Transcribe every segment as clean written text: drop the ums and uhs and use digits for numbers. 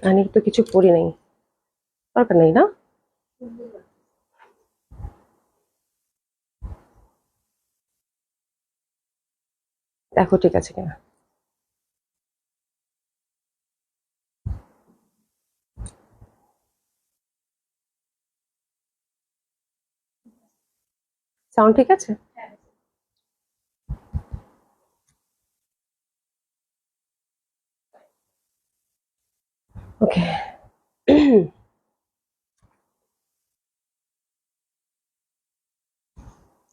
আমি তো কিছু পরি নাই, দরকার নেই না। দেখো ঠিক আছে কিনা। সাউন্ড ঠিক আছে? ওকে।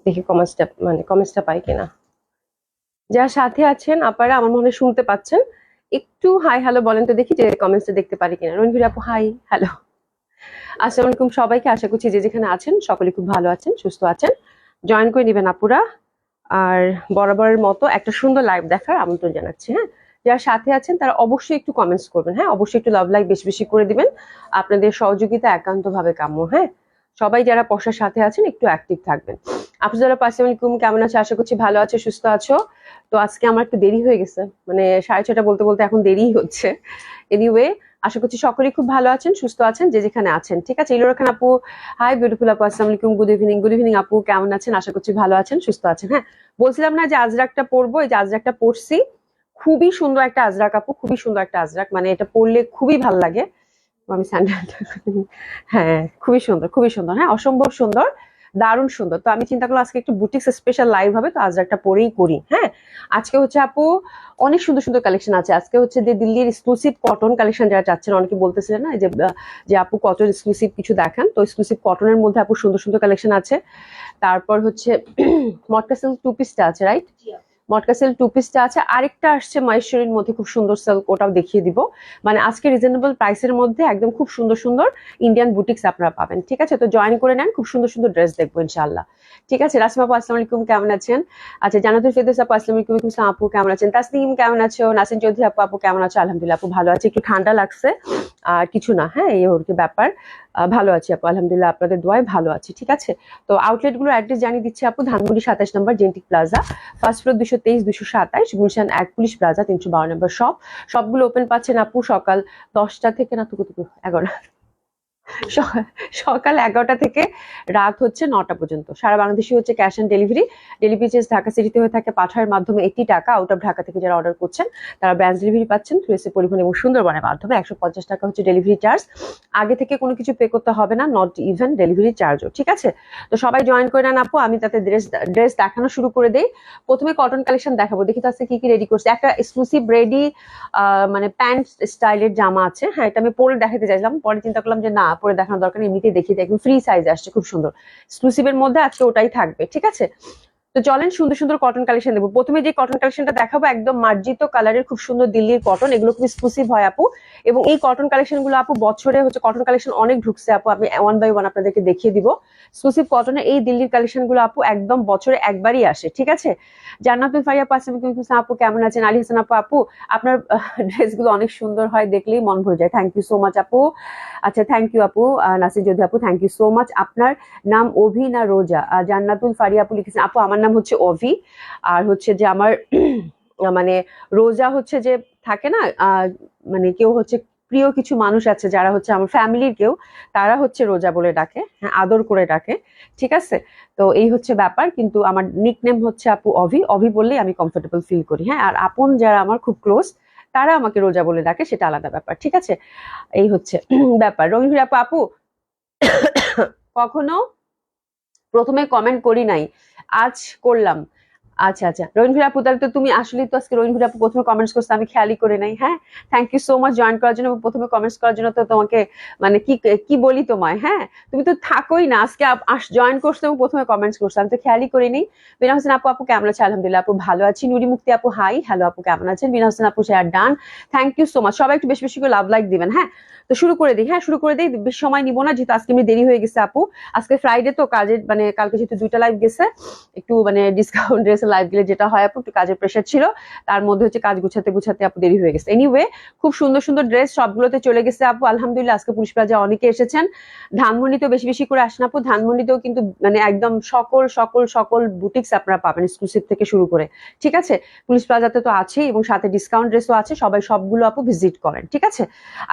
দেখি কমেন্টসটা পাই কিনা। যারা সাথে আছেন আপনারা আমার মনে হয় শুনতে পাচ্ছেন, একটু হাই হ্যালো বলেন তো দেখি যে কমেন্টসটা দেখতে পারি কিনা। রণবীর আপু হাই হ্যালো। আসসালামু আলাইকুম সবাইকে, আশা করছি যে যেখানে আছেন সকলে খুব ভালো আছেন, সুস্থ আছেন। জয়েন করে নেবেন আপুরা। আর বরাবরের মতো একটা সুন্দর লাইভ দেখার আমন্ত্রণ জানাচ্ছি। হ্যাঁ, যারা সাথে আছেন তারা অবশ্যই একটু কমেন্টস করবেন। হ্যাঁ, অবশ্যই একটু লাভ লাইক বেশি বেশি করে দিবেন। আপনাদের সহযোগিতা একান্তভাবে কাম্য। হ্যাঁ, সবাই যারা পশার সাথে আছেন একটু অ্যাক্টিভ থাকবেন। আফজালা আসসালামাইকুম, কেমন আছো? আশা করছি ভালো আছো, সুস্থ আছো। তো আজকে আমার একটু দেরি হয়ে গেছে, মানে 6:30 বলতে বলতে এখন দেরিই হচ্ছে। এনিওয়ে, আশা করছি সকলেই খুব ভালো আছেন, সুস্থ আছেন, যে যেখানে আছেন। ঠিক আছে, ইলোরা খান আপু হাই বিউটিফুল আপু, আসসালামু আলাইকুম, গুড ইভিনিং। গুড ইভিনিং আপু, কেমন আছেন? আশা করছি ভালো আছেন, সুস্থ আছেন। হ্যাঁ, বলছিলাম না যে আজরাকটা পরবো, এই যে আজরাকটা পরছি, খুবই সুন্দর একটা আজরাক আপু, খুবই সুন্দর একটা আজরাক, মানে এটা পরলে খুবই ভালো লাগে। আমি স্যান্ডেলটা, হ্যাঁ খুবই সুন্দর, খুবই সুন্দর, হ্যাঁ অসম্ভব সুন্দর, দারুণ সুন্দর। তো আমি চিন্তা করলাম আজকে একটু বুটিক্স স্পেশাল লাইভ হবে, তো আজরাকটা পরেই করি। হ্যাঁ, আজকে হচ্ছে আপু অনেক সুন্দর সুন্দর কালেকশন আছে। আজকে হচ্ছে যে দিল্লির এক্সক্লুসিভ কটন কালেকশন যারা চাচ্ছেন, অনেকে বলতেছিলেন না যে আপু কটন এক্সক্লুসিভ কিছু দেখান, তো এক্সক্লুসিভ কটনের মধ্যে আপু সুন্দর সুন্দর কালেকশন আছে। তারপর হচ্ছে মটকা সিল্ক টু পিসটা আছে, রাইট? মটকা সিল্ক টু পিসটা আছে, আরেকটা আসছে মহেশ্বরীর মধ্যে খুব সুন্দর সিল্ক, ওটাও দেখিয়ে দিব। মানে আজকে রিজনেবল প্রাইসের মধ্যে একদম খুব সুন্দর সুন্দর ইন্ডিয়ান বুটিক্স আপনারা পাবেন। ঠিক আছে, তো জয়েন করে নেন, খুব সুন্দর সুন্দর ড্রেস দেখবো ইনশাআল্লাহ। ঠিক আছে, রাসিমা আপু আসসালামু আলাইকুম, কেমন আছেন? আচ্ছা, জান্নাতুল ফেরদৌস আপু আসসালামু আলাইকুম, ইসলাম আপু কেমন আছেন? তাসনিম কেমন আছো? নাসিন চৌধুরী আপু, আপু কেমন আছো? আলহামদুলিল্লাহ আপু ভালো আছে, একটু ঠান্ডা লাগছে আর কিছু না। হ্যাঁ, এই ওর কি ব্যাপার, ভালো আছি আপু আলহামদুলিল্লাহ, আপনাদের দোয়ায় ভালো আছি। ঠিক আছে, তো আউটলেট গুলোর অ্যাড্রেস জানিয়ে দিচ্ছি আপু। ধানমন্ডি 27 নম্বর Gentic Plaza, first floor 223 227, Gulshan 1 Police Plaza 312 নম্বর শপ। সবগুলো ওপেন পাচ্ছেন আপু সকাল 10টা থেকে, না টুকু 11, সকাল 11টা থেকে রাত হচ্ছে 9টা পর্যন্ত। সারা বাংলাদেশে হচ্ছে cash on delivery. Delivery charge Dhaka সিটিতে হয়ে থাকে পাঠানোর মাধ্যমে 80 টাকা। আউট অফ ঢাকা থেকে যারা অর্ডার করছেন তারা ব্রাঞ্চ ডেলিভারি পাচ্ছেন থ্রুএসএ পরিবহন এবং সুন্দরবনের মাধ্যমে। 150 টাকা হচ্ছে ডেলিভারি চার্জ, আগে থেকে কোনো কিছু পে করতে হবে না, নট ইভেন ডেলিভারি চার্জও। ঠিক আছে, তো সবাই জয়েন করে নেন আপু। আমি তাতে ড্রেস দেখানো শুরু করে দেই। প্রথমে কটন কালেকশন দেখাবো, দেখি তো আজকে কি কি রেডি করছে। একটা এক্সক্লুসিভ রেডি মানে প্যান্ট স্টাইলের জামা আছে। হ্যাঁ, এটা আমি পরে দেখাতে চাইছিলাম, পরে চিন্তা করলাম যে না পরে দেখানোর দরকার নেই, এমনিতেই দেখিয়ে দিই। একদম ফ্রি সাইজ আসছে, খুব সুন্দর এক্সক্লুসিভের মধ্যে আজকে ওটাই থাকবে। ঠিক আছে, তো চলেন সুন্দর সুন্দর কটন কালেকশন দেবো। প্রথমে যে কটন কালেকশনটা দেখাবো একদম মার্জিত কালারের খুব সুন্দর দিল্লির কটন, এগুলো খুব এক্সক্লুসিভ হয় আপু। এবং এই কটন কালেকশন গুলো আপু বছরে হচ্ছে কটন কালেকশন অনেক ঢুকছে আপু, আমি ওয়ান বাই ওয়ান আপনাদেরকে দেখিয়ে দিব। এক্সক্লুসিভ কটনের এই দিল্লির কালেকশন গুলো আপু একদম বছরে একবারই আসে। ঠিক আছে, জান্নাতুল ফারিয়া আপু আসসালামু আলাইকুম, আপু কেমন আছেন? আলী হাসান আপু, আপু আপনার ড্রেসগুলো অনেক সুন্দর হয়, দেখলেই মন ভরে যায়। থ্যাংক ইউ সো মাচ আপু। আচ্ছা, থ্যাংক ইউ আপু। নাসির যোধি আপু, থ্যাংক ইউ সো মাচ। আপনার নাম অভি না রোজা? জান্নাতুল ফারিয়া আপু লিখেছেন আপু আমার নাম হচ্ছে অভি, আর হচ্ছে যে আমার মানে রোজা হচ্ছে যে থাকে না, মানে কেউ হচ্ছে প্রিয় কিছু মানুষ আছে যারা হচ্ছে আমার ফ্যামিলির কেউ, তারা হচ্ছে রোজা বলে ডাকে, হ্যাঁ আদর করে ডাকে। ঠিক আছে, তো এই হচ্ছে ব্যাপার। কিন্তু আমার নিকনেম হচ্ছে আপু অভি, অভি বললেই আমি কমফোর্টেবল ফিল করি। হ্যাঁ, আর আপন যারা আমার খুব ক্লোজ তারা আমাকে রোজা বলে ডাকে, সেটা আলাদা ব্যাপার। ঠিক আছে, এই হচ্ছে ব্যাপার। রঙিন আপু, আপু কখনো প্রথমে কমেন্ট করি নাই, আজ করলাম। আচ্ছা আচ্ছা, রবীন্দ্র আপু তাহলে তো তুমি আসলেই তো আজকে রবীন্দ্র আপু প্রথমে কমেন্টস করছে, আমি খেয়ালই করে নাই। হ্যাঁ, thank you so much join করার জন্য, প্রথমে কমেন্টস করার জন্য। তো তোমাকে মানে কি কি বলি তোমায়, হ্যাঁ তুমি তো থাকোই না, আজকে জয়েন করছো এবং প্রথমে কমেন্টস করছো, আমি তো খেয়ালই করিনি। বিনা হোসেন আপু, আপু কেমন আছে? আলহামদুলিল্লাহ আপু ভালো আছি। নুরি মুক্তি আপু হাই হ্যালো আপু কেমন আছেন? বিনা হোসেন আপু share done, thank you so much. সবাই একটু বেশি বেশি করে লাভ লাইক দিবেন। হ্যাঁ, তো শুরু করে দিই। হ্যাঁ, শুরু করে দিই, বেশি সময় নিব না যেহেতু আজকে আমি দেরি হয়ে গেছে আপু। আজকে ফ্রাইডে তো কাজের মানে কালকে যেহেতু 2টা লাইভ গেছে, একটু মানে ডিসকাউন্ট ড্রেস গেছে লাইভ গেলে যেটা হয় আপু, একটু কাজের প্রেশার ছিল, তার মধ্যে হচ্ছে কাজ গুছাতে গুছাতে আপু দেরি হয়ে গেছে। এনিওয়ে খুব সুন্দর সুন্দর ড্রেস সবগুলোতে চলে গেছে আপু আলহামদুলিল্লাহ। আজকে পুলিশ প্লাজা অনেকে এসেছেন, ধানমন্ডিতেও বেশি বেশি করে আসেন আপু। ধানমন্ডিতেও কিন্তু মানে একদম সকল সকল সকল বুটিক্স আপনারা পাবেন এক্সক্লুসিভ থেকে শুরু করে, ঠিক আছে। পুলিশ প্লাজাতে তো আছেই এবং সাথে ডিসকাউন্ট ড্রেসও আছে, সবাই সবগুলো আপু ভিজিট করেন, ঠিক আছে।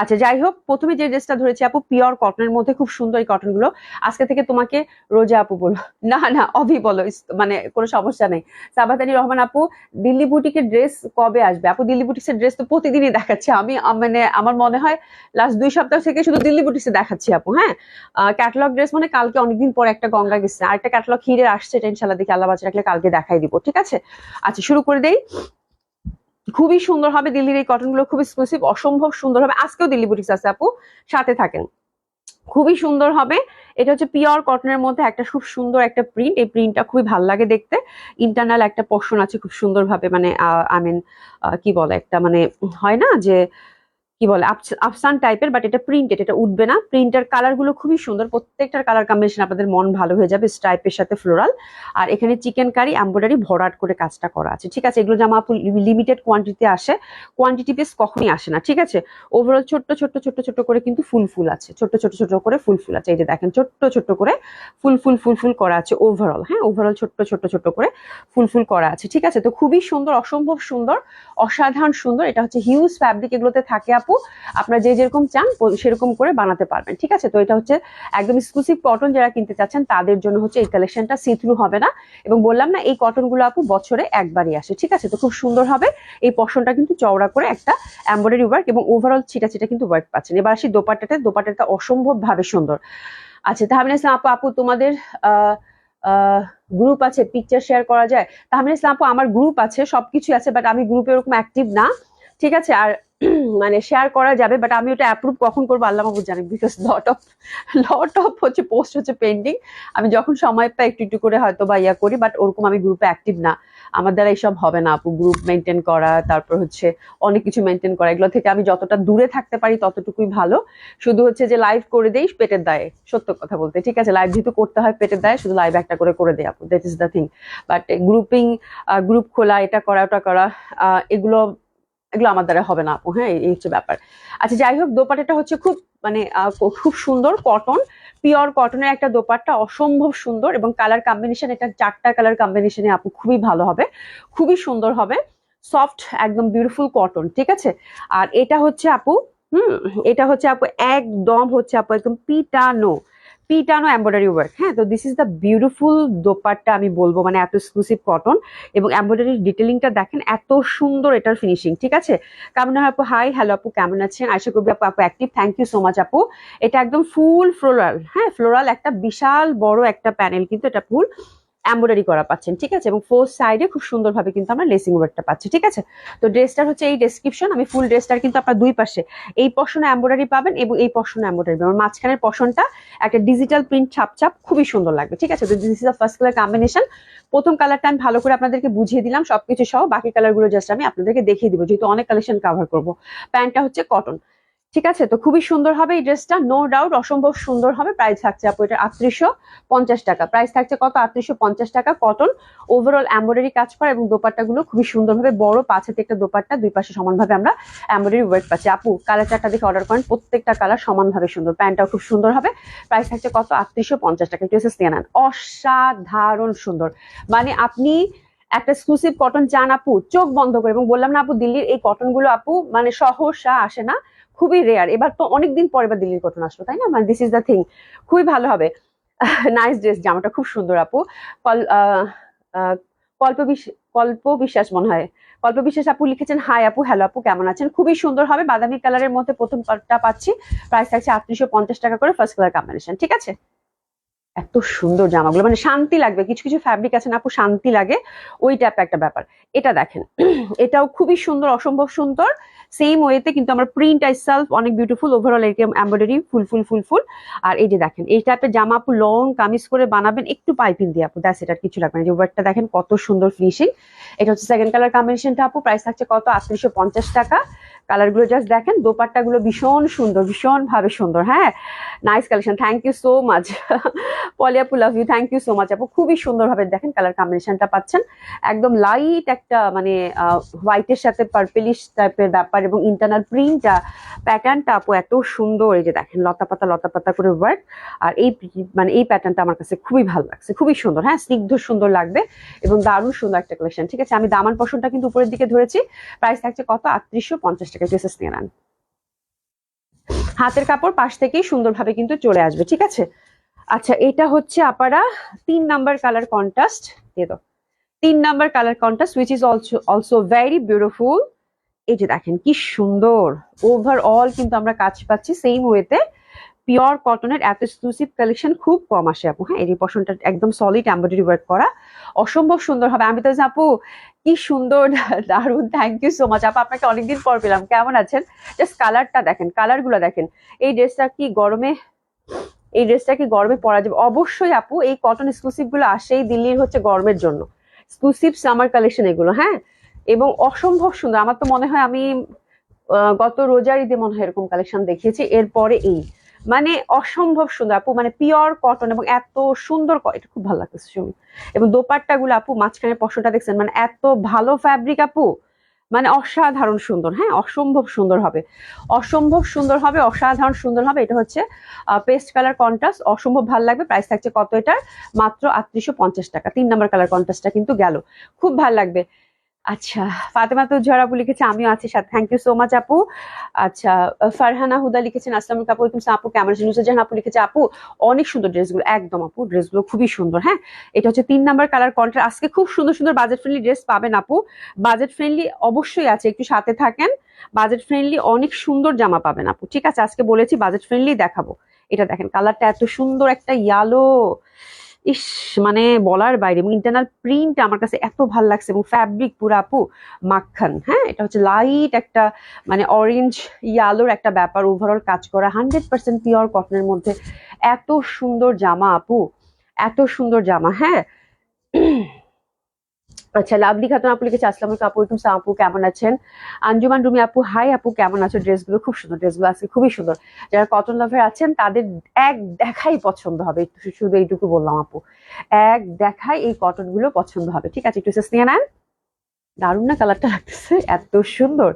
আচ্ছা যাই হোক, প্রথমে যে ড্রেসটা ধরেছি আপু পিওর কটনের মধ্যে, খুব সুন্দর এই কটন গুলো। আজকে থেকে তোমাকে রোজা আপু বলো, না না অভি বলো, মানে কোনো সমস্যা নেই। সাবাতানি রহমান আপু, দিল্লি বুটিকের ড্রেস কবে আসবে আপু? দিল্লি বুটিক্সের ড্রেস তো প্রতিদিনই দেখাচ্ছে, আমি মানে আমার মনে হয় লাস্ট 2 সপ্তাহ থেকে শুধু দিল্লি বুটিক্সে দেখাচ্ছি আপু। হ্যাঁ, ক্যাটালগ ড্রেস মানে কালকে অনেকদিন পর একটা গঙ্গা গেছে, আর একটা ক্যাটালগ হিরে আসছে, এটা ইনশাল্লাহ দেখি আল্লাহ বাঁচিয়ে রাখলে কালকে দেখাই দিব, ঠিক আছে। আচ্ছা শুরু করে দেই। খুবই সুন্দর হবে দিল্লির এই কটন গুলো, খুব এক্সক্লুসিভ, অসম্ভব সুন্দর হবে। আজকেও দিল্লি বুটিক্স আছে আপু, সাথে থাকেন, খুবই সুন্দর হবে। এটা হচ্ছে পিওর কটনের মধ্যে একটা খুব সুন্দর একটা প্রিন্ট, এই প্রিন্টটা খুবই ভালো লাগে দেখতে। ইন্টারনাল একটা পোর্শন আছে খুব সুন্দর ভাবে, মানে আই মিন কি বলে একটা মানে হয় না যে কি বলে আফসান টাইপের, বাট এটা প্রিন্টেড, এটা উঠবে না। প্রিন্টার কালার গুলো খুবই সুন্দর, প্রত্যেকটার কালার কম্বিনেশন আপনাদের মন ভালো হয়ে যাবে, স্ট্রাইপের সাথে ফ্লোরাল। আর এখানে চিকেন কারি এমব্রয়ডারি ভরাট করে কাজটা করা আছে, ঠিক আছে। এগুলো জামা আপু লিমিটেড কোয়ান্টিটিতে আসে, কোয়ান্টিটি বেস কখনই আসে না, ঠিক আছে। ওভারঅল ছোট্ট ছোট্ট ছোট্ট ছোট্ট করে কিন্তু ফুল ফুল আছে, ছোট্ট ছোট্ট ছোট্ট করে ফুল ফুল আছে, এই যে দেখেন ছোট্ট ছোট্ট করে ফুল ফুল ফুল ফুল করা আছে ওভারঅল। হ্যাঁ, ওভারঅল ছোট্ট ছোট্ট ছোট্ট করে ফুল ফুল করা আছে, ঠিক আছে। তো খুবই সুন্দর, অসম্ভব সুন্দর, অসাধারণ সুন্দর। এটা হচ্ছে হিউজ ফ্যাব্রিক এগুলোতে থাকে আপু, আপনারা যে যেরকম চান সেরকম করে বানাতে পারবেন, ঠিক আছে। তো এটা হচ্ছে একদম এক্সক্লুসিভ কটন, যারা কিনতে চাচ্ছেন তাদের জন্য হচ্ছে এই কালেকশনটা, সি থ্রু হবে না। এবং বললাম না এই কটন গুলো আপু বছরে একবারই আসে, ঠিক আছে। তো খুব সুন্দর হবে, এই পশনটা কিন্তু চওড়া করে একটা এমব্রয়ডারি ওয়ার্ক এবং ওভারঅল ছিটা ছিটা কিন্তু ওয়ার্ক পাচ্ছেন। এবার আসি দোপাট্টাটা অসম্ভব ভাবে সুন্দর। আচ্ছা তাহমিনা ইসলাম আপু, আপু তোমাদের গ্রুপ আছে, পিকচার শেয়ার করা যায়? তাহমিনা ইসলাম আপু, আমার গ্রুপ আছে, সবকিছু আছে, বাট আমি গ্রুপে ওরকম অ্যাক্টিভ না, ঠিক আছে। আর মানে শেয়ার করা যাবে, বাট আমি ওটা অ্যাপ্রুভ কখন করবো আল্লাহ মাহবুব জানি, বিকজ লট অফ হচ্ছে পোস্ট হচ্ছে পেন্ডিং। আমি যখন সময় পাই একটু একটু করে হয়তো বা ইয়া করি, বাট ওরকম আমি গ্রুপে অ্যাক্টিভ না। আমার দ্বারা এইসব হবে না আপু, গ্রুপ মেনটেন করা, তারপর হচ্ছে অনেক কিছু মেনটেন করা, এগুলো থেকে আমি যতটা দূরে থাকতে পারি ততটুকুই ভালো। শুধু হচ্ছে যে লাইভ করে দেই পেটের দায়ে, সত্য কথা বলতে, ঠিক আছে। লাইভ যেহেতু করতে হয় পেটের দায়ে, শুধু লাইভ একটা করে দেই আপু, that is the thing. But group খোলা, এটা করা ওটা করা, এগুলো আমার দ্বারা হবে না আপু। হ্যাঁ, এই হচ্ছে ব্যাপার। আচ্ছা যাই হোক, দোপাট্টাটা হচ্ছে খুব মানে খুব সুন্দর কটন, পিওর কটনের একটা দোপাট্টা, অসম্ভব সুন্দর। এবং কালার কম্বিনেশন, এটা 4টা কালার কম্বিনেশনে আপু খুবই ভালো হবে, খুবই সুন্দর হবে, সফট একদম বিউটিফুল কটন, ঠিক আছে। আর এটা হচ্ছে আপু এটা হচ্ছে আপু একদম হচ্ছে আপু একদম পিটানো এমব্রয়ডারি ওয়ার্ক। হ্যাঁ, তো this is the beautiful dupatta, আমি বলবো মানে এত এক্সক্লুসিভ কটন এবং এমব্রয়ডারি ডিটেলিংটা দেখেন, এত সুন্দর এটার ফিনিশিং, ঠিক আছে। কামনা আপু হাই, হ্যালো আপু, কেমন আছেন? আশা করবি আপু active, thank you so much আপু। এটা একদম ফুল ফ্লোরাল, হ্যাঁ ফ্লোরাল একটা বিশাল বড় একটা প্যানেল, কিন্তু এটা ফুল এমব্রয়ডারি করা পাচ্ছেন, ঠিক আছে। এবং ফোর সাইডে খুব সুন্দরভাবে কিন্তু আমরা লেসিং ওয়ার্কটা পাচ্ছি, ঠিক আছে। তো ড্রেসটার হচ্ছে এই ডেসক্রিপশন, আমি ফুল ড্রেসটার কিন্তু আপনার দুই পাশে এই পশনে এমব্রয়ডারি পাবেন এবং এই পশনে এমব্রয়ডারি পাবেন, মাঝখানের পশনটা একটা ডিজিটাল প্রিন্ট ছাপ খুবই সুন্দর লাগবে, ঠিক আছে। তো this is the first colour combination. প্রথম কালারটা আমি ভালো করে আপনাদেরকে বুঝিয়ে দিলাম সবকিছু সহ, বাকি কালারগুলো জাস্ট আমি আপনাদেরকে দেখিয়ে দিব, যেহেতু অনেক কালেকশন কভার করবো। প্যান্টটা হচ্ছে কটন, ঠিক আছে। তো খুবই সুন্দর হবে এই ড্রেসটা, নো ডাউট অসম্ভব সুন্দর হবে। প্রাইস থাকছে আপু এটা 3850 টাকা, প্রাইস থাকছে কত? 3850 টাকা। কটন, ওভারঅল এমব্রয়ডারি কাজ করা এবং দোপাট্টা গুলো খুবই সুন্দরভাবে বড়, 5 হাতে একটা দোপাট্টা, দুই পাশে সমানভাবে আমরা এমব্রয়ডারি ওয়ার্ক পাচ্ছি। আপু কালার চারটা দেখে অর্ডার করেন, প্রত্যেকটা কালার সমানভাবে সুন্দর, প্যান্টটাও খুব সুন্দর হবে। প্রাইস থাকছে কত? 3850 টাকা। একটু এসে নেন, অসাধারণ সুন্দর, মানে আপনি একটা এক্সক্লুসিভ কটন চান আপু, চোখ বন্ধ করে। এবং বললাম না আপু, দিল্লির এই কটন গুলো আপু মানে সহসা আসে না, খুবই রেয়ার। এবার তো অনেকদিন পরে এবার দিল্লির কটন আসলো, তাই না? মানে দিস ইজ দ্য থিং, খুবই ভালো হবে। নাইস ড্রেস, জামাটা খুব সুন্দর আপু। কল্প বিশ্বাস মনে হয়, কল্প বিশ্বাস আপু লিখেছেন হাই আপু, হ্যালো আপু, কেমন আছেন? খুবই সুন্দর হবে, বাদামি কালারের মধ্যে প্রথম পার্টটা পাচ্ছি, প্রাইস থাকছে 3850 টাকা করে, ফার্স্ট কালার কম্বিনেশন, ঠিক আছে। এত সুন্দর জামাগুলো, মানে শান্তি লাগবে, কিছু কিছু ফ্যাব্রিক আছে না আপু শান্তি লাগে, ওই টাইপ একটা ব্যাপার। এটা দেখেন, এটাও খুবই সুন্দর, অসম্ভব সুন্দর, সেম ওয়েতে কিন্তু আমার প্রিন্ট আইসেলফ অনেক বিউটিফুল, ওভারঅল এমব্রয়ডারি ফুল ফুল ফুল ফুল। আর এই যে দেখেন, এই টাইপের জামা আপু লং কামিজ করে বানাবেন, একটু পাইপিং দিয়ে আপু, দ্যাটস এটা, কিছু লাগবে না। যে ওয়ার্কটা দেখেন কত সুন্দর ফিনিশিং। এটা হচ্ছে সেকেন্ড কালার কম্বিনেশনটা আপু, প্রাইস থাকছে কত? 3850 টাকা। কালার গুলো জাস্ট দেখেন, দোপাট্টা গুলো ভীষণ সুন্দর, ভীষণ ভাবে সুন্দর। হ্যাঁ, nice collection, thank you so much Poli আপু, love you, thank you so much আপু। খুবই সুন্দর ভাবে দেখেন কালার কম্বিনেশনটা পাচ্ছেন, একদম লাইট একটা মানে হোয়াইটের সাথে পার্পেলিশ টাইপের ব্যাপার, এবং ইন্টারনাল প্রিন্টটা প্যাটার্নটা আপু এত সুন্দর। এই যে দেখেন লতা পাতা করে ওয়ার্ক, আর এই মানে এই প্যাটার্নটা আমার কাছে খুবই ভালো লাগছে, খুবই সুন্দর। হ্যাঁ, স্নিগ্ধ সুন্দর লাগবে এবং দারুণ সুন্দর একটা কালেকশন। ঠিক আছে, আমি দামান পশনটা কিন্তু উপরের দিকে ধরেছি, প্রাইস থাকছে কত, 3850 টাকা। ড্রেসেস নিয়ে নেন। হাতের কাপড় পাশ থেকেই সুন্দরভাবে কিন্তু চলে আসবে। ঠিক আছে, আচ্ছা এটা হচ্ছে আপারা 3 নাম্বার কালার কন্ট্রাস্ট দিয়ে দাও। 3 number colour contrast which is also very beautiful. এই যে দেখেন কি সুন্দর, ওভারঅল কিন্তু আমরা কাজ পাচ্ছি সেম ওয়েতে। পিওর কটনের এত এক্সক্লুসিভ কালেকশন খুব কম আসে আপু। হ্যাঁ, এই পশনটা একদম সলিড এমব্রয়ডারি ওয়ার্ক করা, অসম্ভব সুন্দর হবে। আমি তো আপু কি সুন্দর, দারুণ, থ্যাংক ইউ সো মাচ আপু, আপনাকে অনেকদিন পর পেলাম, কেমন আছেন? জাস্ট কালারটা দেখেন, কালার গুলো দেখেন। এই ড্রেসটা কি গরমে, এই ড্রেসটা কি গরমে পরা যাবে? অবশ্যই আপু, এই কটন এক্সক্লুসিভ গুলো আসেই দিল্লির হচ্ছে গরমের জন্য, এক্সক্লুসিভ সামার কালেকশন এগুলো। হ্যাঁ, এবং অসম্ভব সুন্দর। আমার তো মনে হয় আমি গত রোজার ঈদে মনে হয় এরকম কালেকশন দেখিয়েছি, এরপরে এই মানে অসম্ভব সুন্দর আপু, মানে পিওর কটন এবং এত সুন্দর, এটা খুব ভালো লাগতেছে শুনি। এবং দোপাট্টা গুলো আপু, মাঝখানে পশনটা দেখছেন, মানে এত ভালো ফ্যাব্রিক আপু, মানে অসাধারণ সুন্দর। হ্যাঁ, অসম্ভব সুন্দর হবে, অসম্ভব সুন্দর হবে, অসাধারণ সুন্দর হবে। এটা হচ্ছে পেস্ট কালার কন্ট্রাস্ট, অসম্ভব ভালো লাগবে। প্রাইস থাকছে কত এটার, মাত্র 3850 টাকা। 3 নাম্বার কালার কন্ট্রাস্টটা কিন্তু গেল, খুব ভালো লাগবে। আচ্ছা, ফাতেমা তো ঝড় আপু লিখেছে আমিও আছি সাথে, থ্যাংক ইউ সো মাচ আপু। আচ্ছা, ফারহানা হুদা লিখেছেন আসসালামু আলাইকুম আপু, আপু কেমন আছেন? নুসরাত আপু লিখেছে আপু অনেক সুন্দর ড্রেসগুলো, একদম আপু ড্রেসগুলো খুবই সুন্দর। হ্যাঁ, এটা হচ্ছে 3 নাম্বার কালার কন্ট্রাস্ট। আজকে খুব সুন্দর সুন্দর বাজেট ফ্রেন্ডলি ড্রেস পাবেন আপু, বাজেট ফ্রেন্ডলি অবশ্যই আছে, একটু সাথে থাকেন। বাজেট ফ্রেন্ডলি অনেক সুন্দর জামা পাবেন আপু। ঠিক আছে, আজকে বলেছি বাজেট ফ্রেন্ডলি দেখাবো। এটা দেখেন, কালারটা এত সুন্দর একটা ইয়েলো, ইস, মানে বলার বাইরে। এবং ইন্টারনাল প্রিন্ট আমার কাছে এত ভালো লাগছে, এবং ফ্যাব্রিক পুরো আপু মাখন। হ্যাঁ, এটা হচ্ছে লাইট একটা মানে অরেঞ্জ ইয়ালোর একটা ব্যাপার, ওভারঅল কাজ করা 100% পিওর কটনের মধ্যে। এত সুন্দর জামা আপু, এত সুন্দর জামা। হ্যাঁ, আচ্ছা, লাভলি খাতুন আপু লিখেছে আসসালামু আলাইকুম আপু, ওয়ালাইকুম আপু কেমন আছেন? আঞ্জুমান রুমি আপু হাই আপু, কেমন আছো? ড্রেসগুলো খুব সুন্দর, ড্রেসগুলো আজকে খুবই সুন্দর। যারা কটন লাভার আছেন তাদের এক দেখাই পছন্দ হবে, শুধু এইটুকু বললাম আপু, এক দেখাই এই কটন গুলো পছন্দ হবে। ঠিক আছে, একটু নিয়ে নেন। দারুণ না কালারটা লাগতেছে, এত সুন্দর,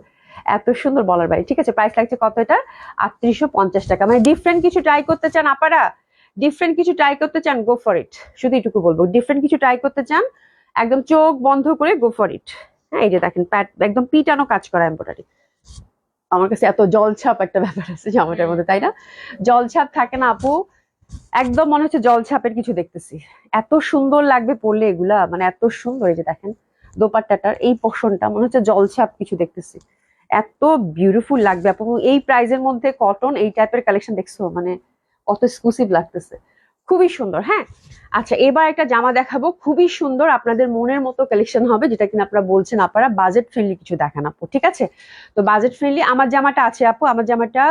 এত সুন্দর বলার বাইরে। ঠিক আছে, প্রাইস লাগছে কত এটা, 3850 টাকা। মানে ডিফারেন্ট কিছু ট্রাই করতে চান আপারা, ডিফারেন্ট কিছু ট্রাই করতে চান, গো ফর ইট। শুধু এটুকু বলবো, ডিফারেন্ট কিছু ট্রাই করতে চান, একদম চোখ বন্ধ করে গো ফর ইট। হ্যাঁ, এই যে দেখেন একদম পিটানো কাজ করা এমব্রয়ডারি। আমার কাছে এত জলছাপ একটা ব্যাপার আছে জামাটার মধ্যে, তাই না? জলছাপ থাকে না আপু, একদম মনে হচ্ছে জলছাপের কিছু দেখতেছি। এত সুন্দর লাগবে পরলে এগুলা, মানে এত সুন্দর। এই যে দেখেন দোপাট্টাটার এই পোর্শনটা মনে হচ্ছে জলছাপ কিছু দেখতেছি, এত বিউটিফুল লাগবে আপু। এই প্রাইজের মধ্যে কটন এই টাইপের কালেকশন দেখছো, মানে কত এক্সক্লুসিভ লাগতেছে, খুবই সুন্দর। হ্যাঁ, আচ্ছা এবার একটা জামা দেখাবো, খুবই সুন্দর, আপনাদের মনের মতো কালেকশন হবে, যেটা কিনা আপনারা বলছেন আপনারা বাজেট ফ্রেন্ডলি কিছু দেখান আপু। ঠিক আছে, তো বাজেট ফ্রেন্ডলি আমার জামাটা আছে আপু, আমার জামাটা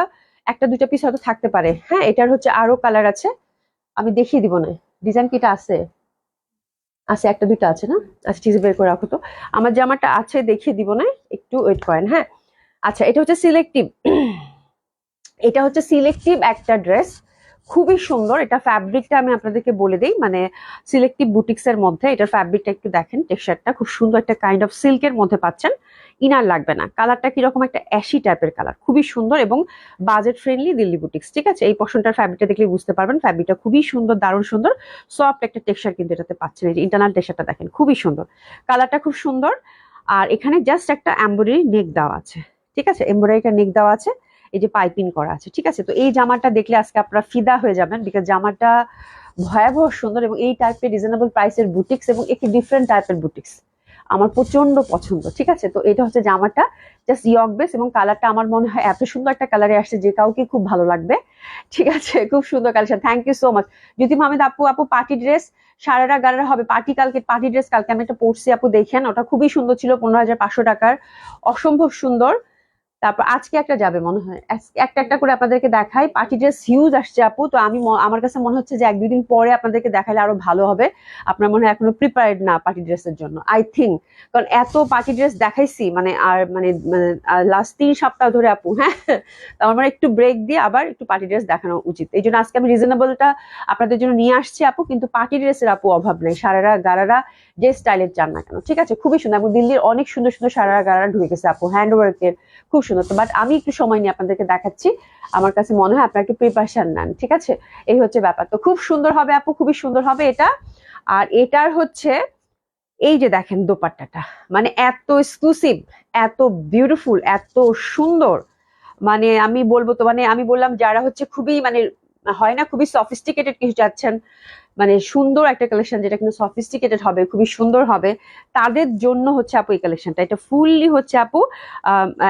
একটা দুইটা পিস হয়তো থাকতে পারে। হ্যাঁ, এটার হচ্ছে আরো কালার আছে, আমি দেখিয়ে দিব না। ডিজাইন কিটা আছে, আছে একটা দুইটা আছে না? আচ্ছা ঠিক আছে, বের করে রাখো তো। আমার জামাটা আছে, দেখিয়ে দিব না, একটু ওয়েট করেন। হ্যাঁ, আচ্ছা এটা হচ্ছে সিলেক্টিভ, এটা হচ্ছে সিলেক্টিভ একটা ড্রেস, খুবই সুন্দর। এটা ফ্যাব্রিকটা আমি আপনাদেরকে বলে দিই, মানে সিলেক্টিভ বুটিক্স এর মধ্যে এটার ফ্যাব্রিকটা একটু দেখেন, টেক্সচারটা খুব সুন্দর, একটা কাইন্ড অফ সিল্কের মধ্যে পাচ্ছেন। ইনার লাগবে না, কালারটা কিরকম একটা অ্যাশি টাইপের কালার, খুবই সুন্দর এবং বাজেট ফ্রেন্ডলি দিল্লি বুটিক্স। ঠিক আছে, এই পশনটার ফ্যাব্রিকটা দেখলে বুঝতে পারবেন, ফ্যাব্রিকটা খুবই সুন্দর, দারুণ সুন্দর, সফট একটা টেক্সচার কিন্তু এটাতে পাচ্ছেন। এই যে ইন্টারনাল টেক্সচারটা দেখেন, খুবই সুন্দর, কালারটা খুব সুন্দর। আর এখানে জাস্ট একটা এমব্রয়ডারি নেক দেওয়া আছে। ঠিক আছে, এমব্রয়ডারিটা নেক দেওয়া আছে, এই যে পাইপিং করা আছে। ঠিক আছে, তো এই জামাটা দেখলে আজকে আপনারা ফিদা হয়ে যাবেন, বিকজ জামাটা ভয়াবহ সুন্দর এবং এই টাইপের রিজনেবল প্রাইসের বুটিক্স এবং একটি ডিফারেন্ট টাইপের বুটিক্স আমার প্রচন্ড পছন্দ। ঠিক আছে, তো এটা হচ্ছে জামাটা, জাস্ট ইয়ক বেস, এবং কালারটা আমার মনে হয় এত সুন্দর একটা কালারে আসছে যে কাউকে খুব ভালো লাগবে। ঠিক আছে, খুব সুন্দর collection, thank you so much Jyoti Mahmed আপু। আপু পার্টি ড্রেস সারারা গারারা হবে, কালকে পার্টি ড্রেস কালকে আমি একটা পরছি আপু, দেখেন ওটা খুবই সুন্দর ছিল, 15,500 টাকার, অসম্ভব সুন্দর। তারপর আজকে একটা যাবে মনে হয়, একটা একটা করে আপনাদেরকে দেখাই। পার্টি ড্রেস হিউজ আসছে আপু, তো আমি আমার কাছে মনে হচ্ছে যে 1-2 দিন পরে আপনাদেরকে দেখালে আরো ভালো হবে। আপনার মনে হয় এখনো প্রিপেয়ার্ড না পার্টি ড্রেসের জন্য, আই থিঙ্ক, কারণ এত পার্টি ড্রেস দেখাইছি মানে আর মানে লাস্ট 3 সপ্তাহ ধরে আপু। হ্যাঁ, তো আমার মানে একটু ব্রেক দিয়ে আবার একটু পার্টি ড্রেস দেখানো উচিত। এই জন্য আজকে আমি রিজনেবলটা আপনাদের জন্য নিয়ে আসছি আপু, কিন্তু পার্টি ড্রেসের আপু অভাব নেই, সারারা গারারা যে স্টাইলের চান না কেন, ঠিক আছে, খুবই সুন্দর। এবং দিল্লির অনেক সুন্দর সুন্দর সারারা গারারা ঢুকে গেছে আপু, হ্যান্ডওয়ার্কের, খুব সুন্দর। তো বাট আমি একটু সময় নিয়ে আপনাদেরকে দেখাচ্ছি, আমার কাছে মনে হয় আপনারা একটু প্রিপারেশন নেন, ঠিক আছে, এই হচ্ছে ব্যাপার। তো খুব সুন্দর হবে আপু, খুবই সুন্দর হবে এটা। আর এটার হচ্ছে এই যে দেখেন দোপাট্টাটা, মানে এত এক্সক্লুসিভ, এত বিউটিফুল, এত সুন্দর, মানে আমি বলবো তো, মানে আমি বললাম যারা হচ্ছে খুবই মানে হয় না খুবই সফিস্টিকেটেড কিছু চাচ্ছেন, মানে সুন্দর একটা কালেকশন যেটা কিন্তু সফিস্টিকেটেড হবে, খুবই সুন্দর হবে, তাদের জন্য হচ্ছে আপু এই কালেকশনটা। এটা ফুললি হচ্ছে আপু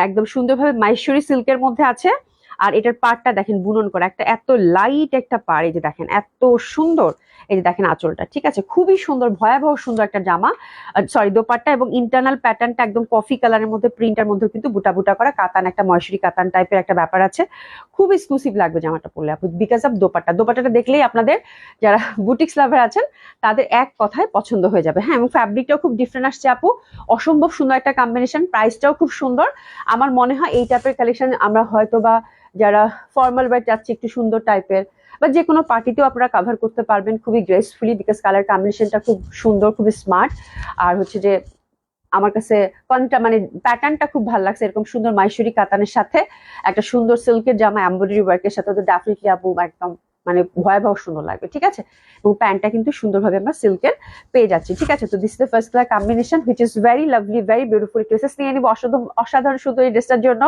একদম সুন্দরভাবে মাইশরি সিল্কের মধ্যে আছে। আর এটার পাড়টা দেখেন বুনন করা, একটা এত লাইট একটা পাড়, এই যে দেখেন এত সুন্দর, এই যে দেখেন আঁচলটা, ঠিক আছে, খুবই সুন্দর, ভয়াবহ সুন্দর একটা জামা, সরি দোপাট্টা। এবং ইন্টারনাল প্যাটার্নটা একদম কফি কালারের মধ্যে, প্রিন্টার মধ্যে কিন্তু বুটা বুটা করা কাতান, একটা ময়সুরি কাতান টাইপের একটা ব্যাপার আছে, খুব এক্সক্লুসিভ লাগবে জামাটা পরলে আপু, বিকজ অফ দোপাট্টাটা দেখলেই আপনাদের যারা বুটিক্স লাভার আছেন তাদের এক কথায় পছন্দ হয়ে যাবে। হ্যাঁ, এবং ফ্যাব্রিকটাও খুব ডিফারেন্ট আসছে আপু, অসম্ভব সুন্দর একটা কম্বিনেশন, প্রাইসটাও খুব সুন্দর। আমার মনে হয় এই টাইপের কালেকশন আমরা হয়তো বা যারা ফর্মাল ওয়্যার চাচ্ছি একটু সুন্দর টাইপের, বা যে কোনো পার্টিতেও আপনারা কাভার করতে পারবেন খুবই গ্রেসফুলি, বিকজ কালার কম্বিনেশনটা খুব সুন্দর, খুবই স্মার্ট। আর হচ্ছে যে আমার কাছে মানে প্যাটার্নটা খুব ভালো লাগছে, এরকম সুন্দর মাইশরি কাতানের সাথে একটা সুন্দর সিল্কের জামা এমব্রয়ডারি ওয়ার্কের সাথে, তো ডেফিনেটলি আপু একদম মানে ভয়াবহ সুন্দর লাগবে, ঠিক আছে। এবং প্যান্টটা কিন্তু সুন্দরভাবে আমরা সিল্কের পেয়ে যাচ্ছি, ঠিক আছে। তো this is the first colour combination which is very lovely, very beautiful. একটু এসেস নিয়ে নিবো অসাধারণ সুন্দর এই ড্রেসটার জন্য,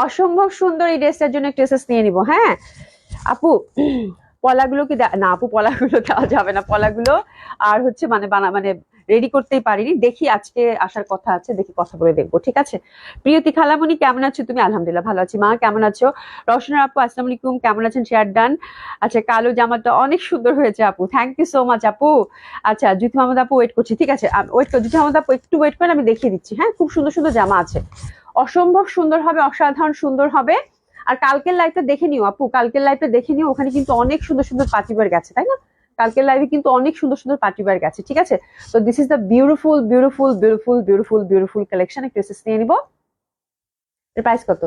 অসম্ভব সুন্দর এই ড্রেসটার জন্য একটু এসেস নিয়ে নিবো। হ্যাঁ আপু, পলাগুলো কি না আপু, পলাগুলো দেওয়া যাবে না, পলাগুলো আর হচ্ছে মানে মানে রেডি করতেই পারিনি, দেখি আজকে আসার কথা আছে, দেখি কথা বলে দেখবো, ঠিক আছে। প্রিয়তি খালামণি কেমন আছো তুমি? আলহামদুলিল্লাহ ভালো আছি। মা কেমন আছো? রওশনার আপু আসসালামু আলাইকুম, কেমন আছেন? Share done. আচ্ছা, কালো জামাটা অনেক সুন্দর হয়েছে আপু, থ্যাংক ইউ সো মাচ আপু। আচ্ছা, জুথি মাহমুদ আপু ওয়েট করছি, ঠিক আছে, ওয়েট কর জুথি মাহমুদ আপু, একটু ওয়েট করেন, আমি দেখিয়ে দিচ্ছি। হ্যাঁ, খুব সুন্দর সুন্দর জামা আছে, অসম্ভব সুন্দর হবে, অসাধারণ সুন্দর হবে। আর কালকের লাইভটা দেখে নিও আপু, কালকের লাইভটা দেখে নিও, ওখানে কিন্তু অনেক সুন্দর সুন্দর পার্টিওয়্যার গেছে, তাই না? কালকের লাইভে কিন্তু অনেক সুন্দর সুন্দর পার্টিওয়্যার গেছে, ঠিক আছে। তো this is the beautiful beautiful beautiful beautiful beautiful collection. একটু এসেস নিয়ে নিবো। এর প্রাইস কত?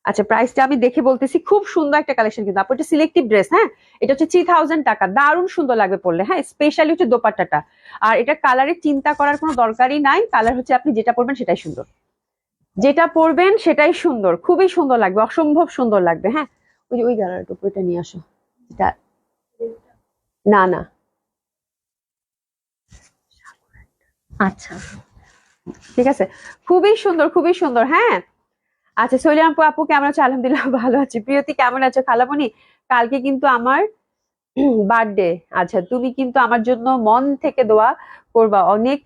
আচ্ছা, প্রাইসটা আমি দেখে বলতেছি, খুব সুন্দর একটা কালেকশন কিন্তু আপু, এটা সিলেক্টিভ ড্রেস। হ্যাঁ, এটা হচ্ছে 3000 টাকা, দারুণ সুন্দর লাগবে পরলে। হ্যাঁ, স্পেশালি হচ্ছে দোপাট্টাটা। আর এটা কালারের চিন্তা করার কোনো দরকারই নাই, কালার হচ্ছে আপনি যেটা পরবেন সেটাই সুন্দর, যেটা পরবেন সেটাই সুন্দর, খুবই সুন্দর লাগবে, অসম্ভব সুন্দর লাগবে। হ্যাঁ, ওই কালারটা উপরটা নিয়ে আসো, এটা না না, আচ্ছা, ঠিক আছে, খুবই সুন্দর, খুবই সুন্দর। হ্যাঁ, আচ্ছা, সৈলিয়াম আপু, আপু কেমন আছো? আলহামদুলিল্লাহ ভালো আছি। প্রিয়তি কেমন আছো? খালামণি, কালকে কিন্তু আমার বার্থডে। আচ্ছা, তুমি কিন্তু আমার জন্য মন থেকে দোয়া করবা অনেক।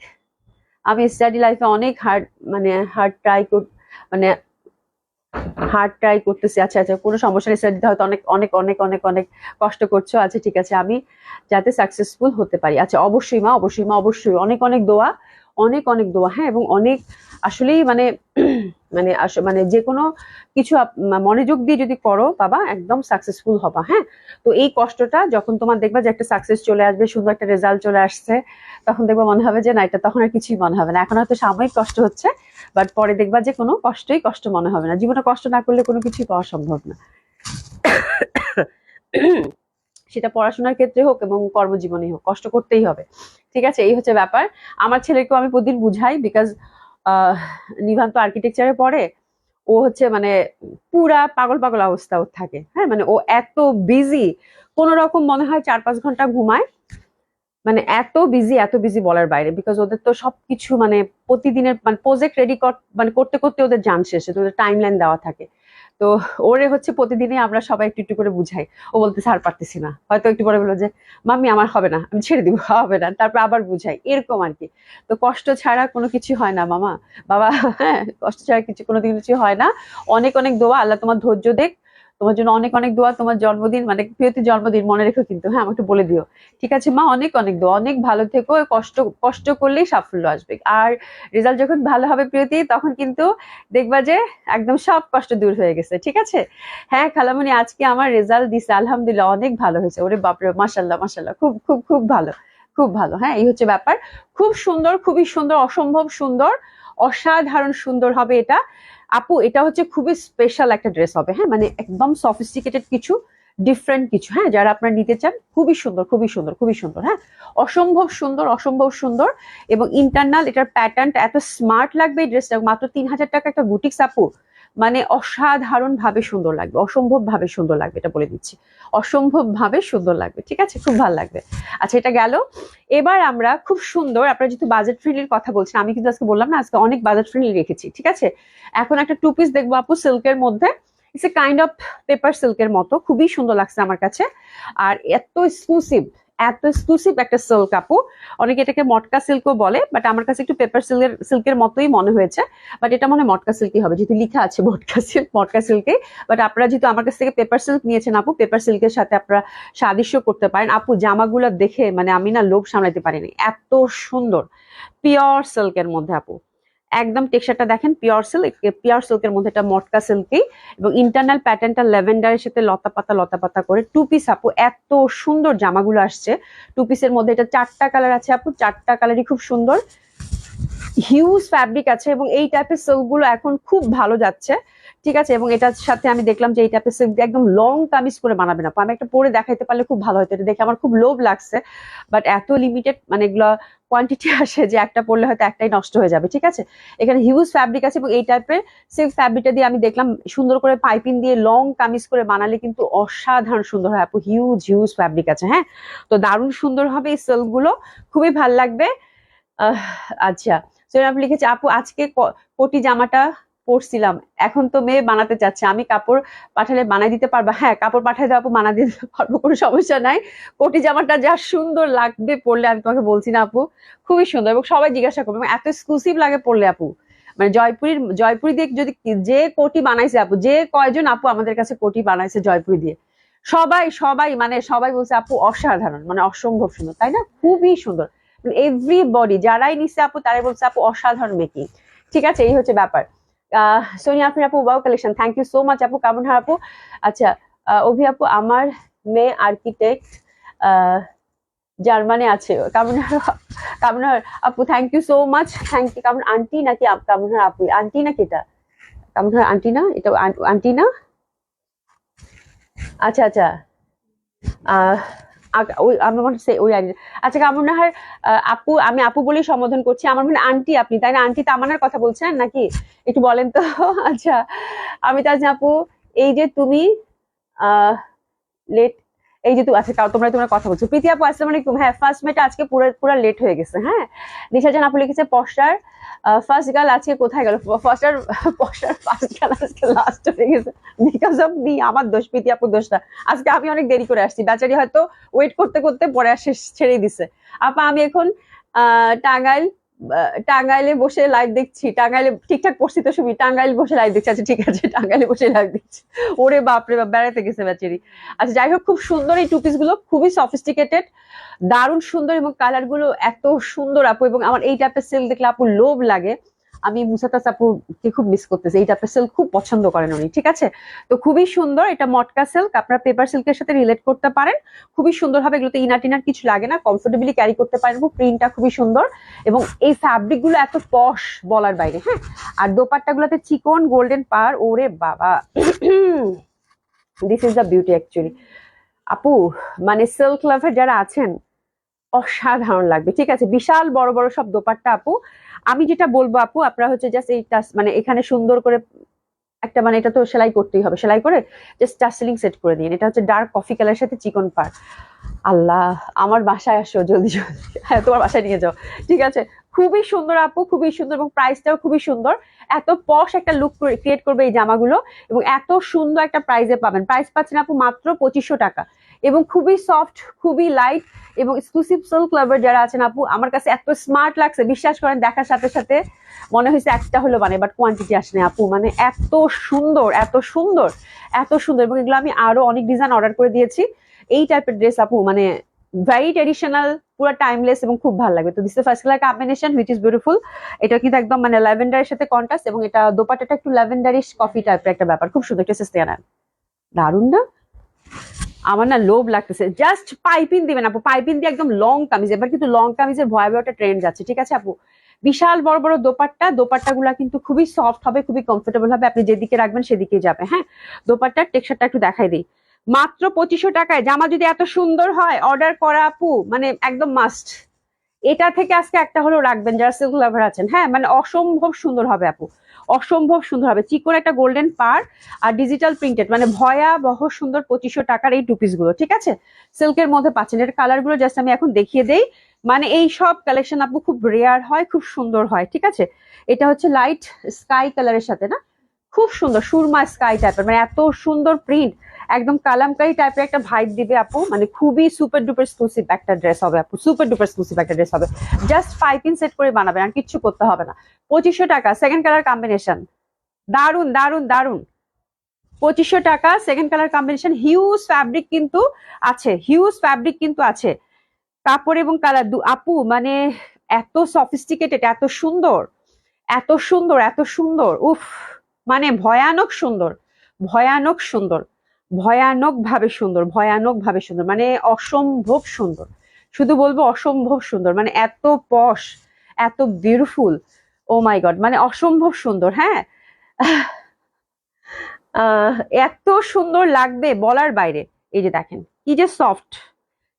আমি স্টাডি লাইফে অনেক মানে হার্ড ট্রাই করতেছি। আচ্ছা আচ্ছা, কোনো সমস্যা নেই, স্টাডিতে হয়তো অনেক অনেক অনেক অনেক অনেক কষ্ট করছো। আচ্ছা ঠিক আছে, আমি যাতে সাকসেসফুল হতে পারি। আচ্ছা, অবশ্যই মা, অবশ্যই মা, অবশ্যই অনেক অনেক দোয়া, অনেক অনেক দোয়া। হ্যাঁ, এবং অনেক আসলেই মানে মানে যে কোনো কিছু মনোযোগ দিয়ে যদি করো বাবা, একদম সাকসেসফুল হবা। হ্যাঁ, তো এই কষ্টটা যখন তোমার দেখবা যে একটা সাকসেস চলে আসবে, সুন্দর একটা রেজাল্ট চলে আসছে, তখন দেখবা মনে হবে যে না, এটা তখন আর কিছুই মনে হবে না। এখন হয়তো সাময়িক কষ্ট হচ্ছে, বাট পরে দেখবা যে কোনো কষ্টই কষ্ট মনে হবে না। জীবনে কষ্ট না করলে কোনো কিছুই পাওয়া সম্ভব না, সেটা পড়াশোনার ক্ষেত্রে হোক এবং কর্মজীবনে হোক, কষ্ট করতেই হবে, ঠিক আছে। এই হচ্ছে ব্যাপার। আমার ছেলেকেও আমি প্রতিদিন বুঝাই, বিকজ নিভান্ত আর্কিটেকচারে পড়ে, ও হচ্ছে মানে পুরা পাগল পাগল অবস্থা ওর থাকে। হ্যাঁ, মানে ও এত বিজি, কোন রকম মনে হয় 4-5 ঘন্টা ঘুমায়, মানে এত বিজি, এত বিজি বলার বাইরে, বিকজ ওদের তো সবকিছু মানে প্রতিদিনের মানে প্রজেক্ট রেডি মানে করতে করতে ওদের জান শেষে, ওদের টাইম লাইন দেওয়া থাকে। তো ওরে হচ্ছে প্রতিদিনই আমরা সবাই একটু একটু করে বুঝাই, ও বলতে স্যার পারতেছি না, হয়তো একটু পরে বলবো যে মাম্মি আমার হবে না, আমি ছেড়ে দিব, হবে না, তারপর আবার বুঝাই, এরকম আর কি। তো কষ্ট ছাড়া কোনো কিছু হয় না মামা, বাবা। হ্যাঁ, কষ্ট ছাড়া কোনো কিছু হয় না। অনেক অনেক দোয়া, আল্লাহ তোমার ধৈর্য দেখ, তোমার জন্য অনেক অনেক দোয়া। তোমার জন্মদিন মানে প্রিয়তির জন্মদিন মনে রেখো কিন্তু, হ্যাঁ আমাকে বলে দিও। ঠিক আছে মা, অনেক অনেক দোয়া, অনেক ভালো থেকো। কষ্ট কষ্ট করলেই সাফল্য আসবে। আর রেজাল্ট যখন ভালো হবে প্রিয়তি, তখন কিন্তু দেখবা যে একদম সব কষ্ট দূর হয়ে গেছে। ঠিক আছে। হ্যাঁ খালামণি, আজকে আমার রেজাল্ট দিছে, আলহামদুলিল্লাহ অনেক ভালো হয়েছে। ওরে বাপরে, মাশাল্লাহ মাশাল্লাহ, খুব খুব খুব ভালো, খুব ভালো। হ্যাঁ এই হচ্ছে ব্যাপার। খুব সুন্দর, খুবই সুন্দর, অসম্ভব সুন্দর, অসাধারণ সুন্দর হবে এটা আপু। এটা হচ্ছে খুবই স্পেশাল একটা ড্রেস হবে। হ্যাঁ মানে একদম সফিস্টিকেটেড কিছু, ডিফারেন্ট কিছু। হ্যাঁ যারা আপনারা নিতে চান, খুবই সুন্দর, খুবই সুন্দর, খুবই সুন্দর। হ্যাঁ অসম্ভব সুন্দর, অসম্ভব সুন্দর। এবং ইন্টারনাল এটার প্যাটার্নটা এত স্মার্ট লাগবে। এই ড্রেসটা মাত্র 3000 টাকা একটা বুটিক্স আপু, মানে অসাধারণ ভাবে সুন্দর লাগবে, অসম্ভব ভাবে সুন্দর লাগবে, এটা বলে দিচ্ছি, অসম্ভব ভাবে সুন্দর লাগবে। ঠিক আছে, খুব ভালো লাগবে। আচ্ছা এটা গেল। এবার আমরা খুব সুন্দর, আপনারা যেহেতু বাজেট ফ্রেন্ডলির কথা বলছেন, আমি কিন্তু আজকে বললাম না আজকে অনেক বাজেট ফ্রেন্ডলি রেখেছি। ঠিক আছে, এখন একটা টু পিস দেখবো আপু সিল্কের মধ্যে। It's a kind of paper সিল্কের মতো, খুবই সুন্দর লাগছে আমার কাছে। আর এত এক্সক্লুসিভ, এত এক্সক্লুসিভ একটা সিল্ক আপু। অনেকে এটাকে মটকা সিল্কও বলে, বাট আমার কাছে একটু পেপার সিল্কের মতোই মনে হয়েছে। বাট এটা মনে হয় মটকা সিল্কই হবে, যেহেতু লেখা আছে মটকা সিল্ক, মটকা সিল্কে। বাট আপনারা যেহেতু আমার কাছ থেকে পেপার সিল্ক নিয়েছেন আপু, পেপার সিল্কের সাথে আপনারা সাদৃশ্য করতে পারেন আপু। জামাগুলো দেখে মানে আমি না লোভ সামলাতে পারিনি, এত সুন্দর। পিওর সিল্কের মধ্যে আপু, একদম টেক্সচারটা দেখেন, পিওর সিল্ক, পিওর সিল্কের মধ্যে এটা মটকা সিল্কি। এবং ইন্টারনাল প্যাটার্নটা ল্যাভেন্ডারের সাথে লতা পাতা করে টু পিস আপু। এত সুন্দর জামাগুলো আসছে টু পিসের মধ্যে। এটা 4টা কালার আছে আপু, 4টা কালারই খুব সুন্দর, হিউজ ফ্যাব্রিক আছে। এবং এই টাইপের সিল্ক গুলো এখন খুব ভালো যাচ্ছে। ঠিক আছে, এবং এটার সাথে আমি দেখলাম যে এই টাইপের সিল্ক দিয়ে একদম লং কামিজ করে বানাবে না, আমি একটা পরে দেখাইতে পারলে খুব ভালো হতো। এটা দেখে আমার খুব লোভ লাগছে, বাট এত লিমিটেড মানে এগুলো কোয়ান্টিটি আসে যে একটা পরলে হয়তো একটাই নষ্ট হয়ে যাবে। ঠিক আছে, এখানে হিউজ ফ্যাব্রিক আছে। এবং এই টাইপের সিল্ক ফ্যাব্রিকটা দিয়ে আমি দেখলাম সুন্দর করে পাইপিং দিয়ে লং কামিজ করে বানালে কিন্তু অসাধারণ সুন্দর হয় আপু। হিউজ হিউজ ফ্যাব্রিক আছে। হ্যাঁ তো দারুণ সুন্দর হবে এই সিল্ক গুলো, খুবই ভাল লাগবে। আচ্ছা সোনাপ লিখেছে আপু আজকে কোটি জামাটা পরছিলাম, এখন তো মেয়ে বানাতে চাচ্ছে, আমি কাপড় পাঠালে বানাই দিতে পারবা? হ্যাঁ কাপড় পাঠাই দেবো, আপু বানাই দিতে পারবো, কোনো সমস্যা নাই। কোটি জামাটা যা সুন্দর লাগবে পরলে, আমি তোমাকে বলছি না আপু, খুবই সুন্দর। এবং সবাই জিজ্ঞাসা করবে, এবং এত এক্সক্লুসিভ লাগে পরলে আপু। মানে জয়পুরি দিয়ে যদি যে কোটি বানাইছে আপু, যে কয়জন আপু আমাদের কাছে কোটি বানাইছে জয়পুরি দিয়ে, সবাই সবাই মানে সবাই বলছে আপু অসাধারণ, মানে অসম্ভব সুন্দর, তাই না? খুবই সুন্দর। এভরিবডি যারাই নিচ্ছে আপু তারাই বলছে আপু অসাধারণ মেকিং। ঠিক আছে, এই হচ্ছে ব্যাপার। সোনিয়া আফরিন আপু wow collection, thank you so much আপু। কেমন হয় আপু? আচ্ছা অভি আপু, আমার মেয়ে আর্কিটেক্ট জার্মানি আছে, কেমন কেমন আপু? Thank you so much, thank you. কেমন আন্টি নাকি কেমন হয় আপু? আন্টি নাকি এটা? কেমন হয় আন্টি না? এটা আন্টি না? আচ্ছা আচ্ছা, ওই আমার মনে হচ্ছে ওই আইডি। আচ্ছা কেমন হয় আপু, আমি আপু বলেই সম্বোধন করছি, আমার মনে আন্টি আপনি, তাই না? আন্টি তামান্নার কথা বলছেন নাকি, একটু বলেন তো। আচ্ছা আমি তাজ আপু, এই যে তুমি লেট, এই যে আচ্ছা তোমরা তোমার কথা বলছো। প্রীতি আপু আসসালামু আলাইকুম। হ্যাঁ ফার্স্ট মেটা আজকে পুরো পুরো লেট হয়ে গেছে। হ্যাঁ দিশা জান আপু লিখেছে পশার ফার্স্ট গার্ল আজকে কোথায় গেল? পশার ফার্স্ট গার্ল আজকে লাস্ট হয়ে গেছে বিকজ অফ মি, আমার দোষ, প্রীতি আপুর দোষ না। আজকে আমি অনেক দেরি করে আসছি, বেচারি হয়তো ওয়েট করতে করতে পরে ছেড়েই দিছে। আপা আমি এখন টাঙ্গাইলে বসে লাইভ দেখছি। টাঙ্গাইলে ঠিকঠাক পড়ছি তো সুমি? টাঙ্গাইল বসে লাইভ দেখছি। আচ্ছা ঠিক আছে, টাঙ্গাইলে বসে লাইভ দেখছি। ওরে বাপরে বাপ, বেড়াতে গেছে বেচারি। আচ্ছা যাই হোক, খুব সুন্দর এই টু পিস গুলো, খুবই সফিস্টিকেটেড, দারুণ সুন্দর। এবং কালার গুলো এত সুন্দর আপু। এবং আমার এই টাইপের সিল্ক দেখলে আপু লোভ লাগে। আমি মুসাতাস আপুকে খুব মিস করতেছি, এই টাইপের সিল্ক খুব পছন্দ করেন উনি। ঠিক আছে, তো খুবই সুন্দর। এটা মটকা সিল্ক, আপনারা পেপার সিল্কের সাথে রিলেট করতে পারেন, খুবই সুন্দর হবে। এগুলোতে ইনার টিনার কিছু লাগে না, কমফোর্টেবলি ক্যারি করতে পারেন। প্রিন্টটা খুবই সুন্দর এবং এই ফ্যাব্রিক গুলো এত পশ বলার বাইরে। হ্যাঁ আর দোপাট্টা গুলোতে চিকন গোল্ডেন পার, ওরে বাবা, this is the beauty actually আপু। মানে সিল্ক লাভার যারা আছেন অসাধারণ লাগবে। ঠিক আছে, বিশাল বড় বড় সব দোপাট্টা আপু। আমি যেটা বলবো আপু, আপনারা হচ্ছে জাস্ট এই মানে এখানে সুন্দর করে একটা, মানে এটা তো সেলাই করতেই হবে, সেলাই করে জাস্ট টাসেলিং সেট করে দিন। এটা হচ্ছে ডার্ক কফি কালারের সাথে চিকন পার। আল্লাহ, আমার বাসায় আসো জলদি জলদি। হ্যাঁ তোমার বাসায় নিয়ে যাও। ঠিক আছে, খুবই সুন্দর আপু, খুবই সুন্দর। এবং প্রাইসটাও খুবই সুন্দর, এত পশ একটা লুক ক্রিয়েট করবে এই জামাগুলো। এবং এত সুন্দর একটা প্রাইসে পাবেন। প্রাইস পাচ্ছেন আপু মাত্র 2500 টাকা। এবং খুবই সফট, খুবই লাইট, এবং এক্সক্লুসিভ সিল্ক লাভার যারা আছেন আপু, আমার কাছে এত স্মার্ট লাগছে, বিশ্বাস করেন দেখার সাথে সাথে মনে হয়েছে একটা হলো মানে, বাট কোয়ান্টিটি আসে না আপু, মানে এত সুন্দর এত সুন্দর এত সুন্দর। এবং এগুলো আমি আরো অনেক ডিজাইন অর্ডার করে দিয়েছি। এই টাইপের ড্রেস আপু মানে ভেরি ট্রেডিশনাল, পুরো টাইমলেস এবং খুব ভালো লাগবে। তো this is first colour combination which is beautiful. এটা কিন্তু একদম মানে ল্যাভেন্ডারের সাথে কন্ট্রাস্ট, এবং এটা দোপাট্টাটা একটু ল্যাভেন্ডারিশ কফি টাইপের একটা ব্যাপার, খুব সুন্দর। একটা সেস্তে নেন, দারুন না? আমার না লোভ লাগতেছে। জাস্ট পাইপিং দিবেন আপু, পাইপিং দিয়ে একদম লং কামিজ। এবার কিন্তু লং কামিজের ভয়াবহ একটা ট্রেন্ড যাচ্ছে, ঠিক আছে আপু? বিশাল বড় বড় দোপাট্টা গুলা কিন্তু খুবই সফট হবে, খুবই কমফোর্টেবল হবে, আপনি যেদিকে রাখবেন সেদিকে যাবে। হ্যাঁ, দোপাট্টার টেক্সচারটা একটু দেখাই দিই। মাত্র 2500 টাকায় জামা যদি এত সুন্দর হয়, অর্ডার করা আপু মানে একদম মাস্ট। এটা থেকে আজকে একটা হলো রাখবেন যারা সিল্ক লাভার আছেন। হ্যাঁ, মানে অসম্ভব সুন্দর হবে আপু, অসম্ভব সুন্দর হবে। চিকন একটা গোল্ডেন পার আর ডিজিটাল প্রিন্টেড, মানে ভয়াবহ সুন্দর 2500 টাকার এই টু পিস গুলো, ঠিক আছে? সিল্কের মধ্যে পাচ্ছেন। এর কালার গুলো জাস্ট আমি এখন দেখিয়ে দেই। মানে এই সব কালেকশন আপু খুব রেয়ার হয়, খুব সুন্দর হয়, ঠিক আছে? এটা হচ্ছে লাইট স্কাই কালারের সাথে না, খুব সুন্দর সুরমা স্কাই টাইপের, মানে এত সুন্দর প্রিন্ট, একদম কালামকারি টাইপের একটা ভাইব দিবে আপু। মানে খুবই সুপার ডুপার এক্সক্লুসিভ একটা ড্রেস হবে আপু, সুপার ডুপার এক্সক্লুসিভ একটা ড্রেস হবে। জাস্ট পাইপিং সেট করে বানাবেন, আর কিচ্ছু করতে হবে না। 2500 টাকা, সেকেন্ড কালার কম্বিনেশন, দারুন দারুন দারুন। 2500 টাকা, second colour combination, huge fabric কিন্তু আছে, হিউজ ফ্যাব্রিক কিন্তু আছে, কাপড় এবং কালার আপু মানে এত সফিস্টিকেটেড, এত সুন্দর এত সুন্দর এত সুন্দর, উফ মানে ভয়ানক সুন্দর, ভয়ানক সুন্দর, ভয়ানক ভাবে সুন্দর, ভয়ানক ভাবে সুন্দর, মানে অসম্ভব সুন্দর। শুধু বলবো অসম্ভব সুন্দর, মানে এত পশ, এত বিউটিফুল, ও মাই গড, মানে অসম্ভব সুন্দর। হ্যাঁ, আহ এত সুন্দর লাগবে বলার বাইরে। এই যে দেখেন কি যে সফট,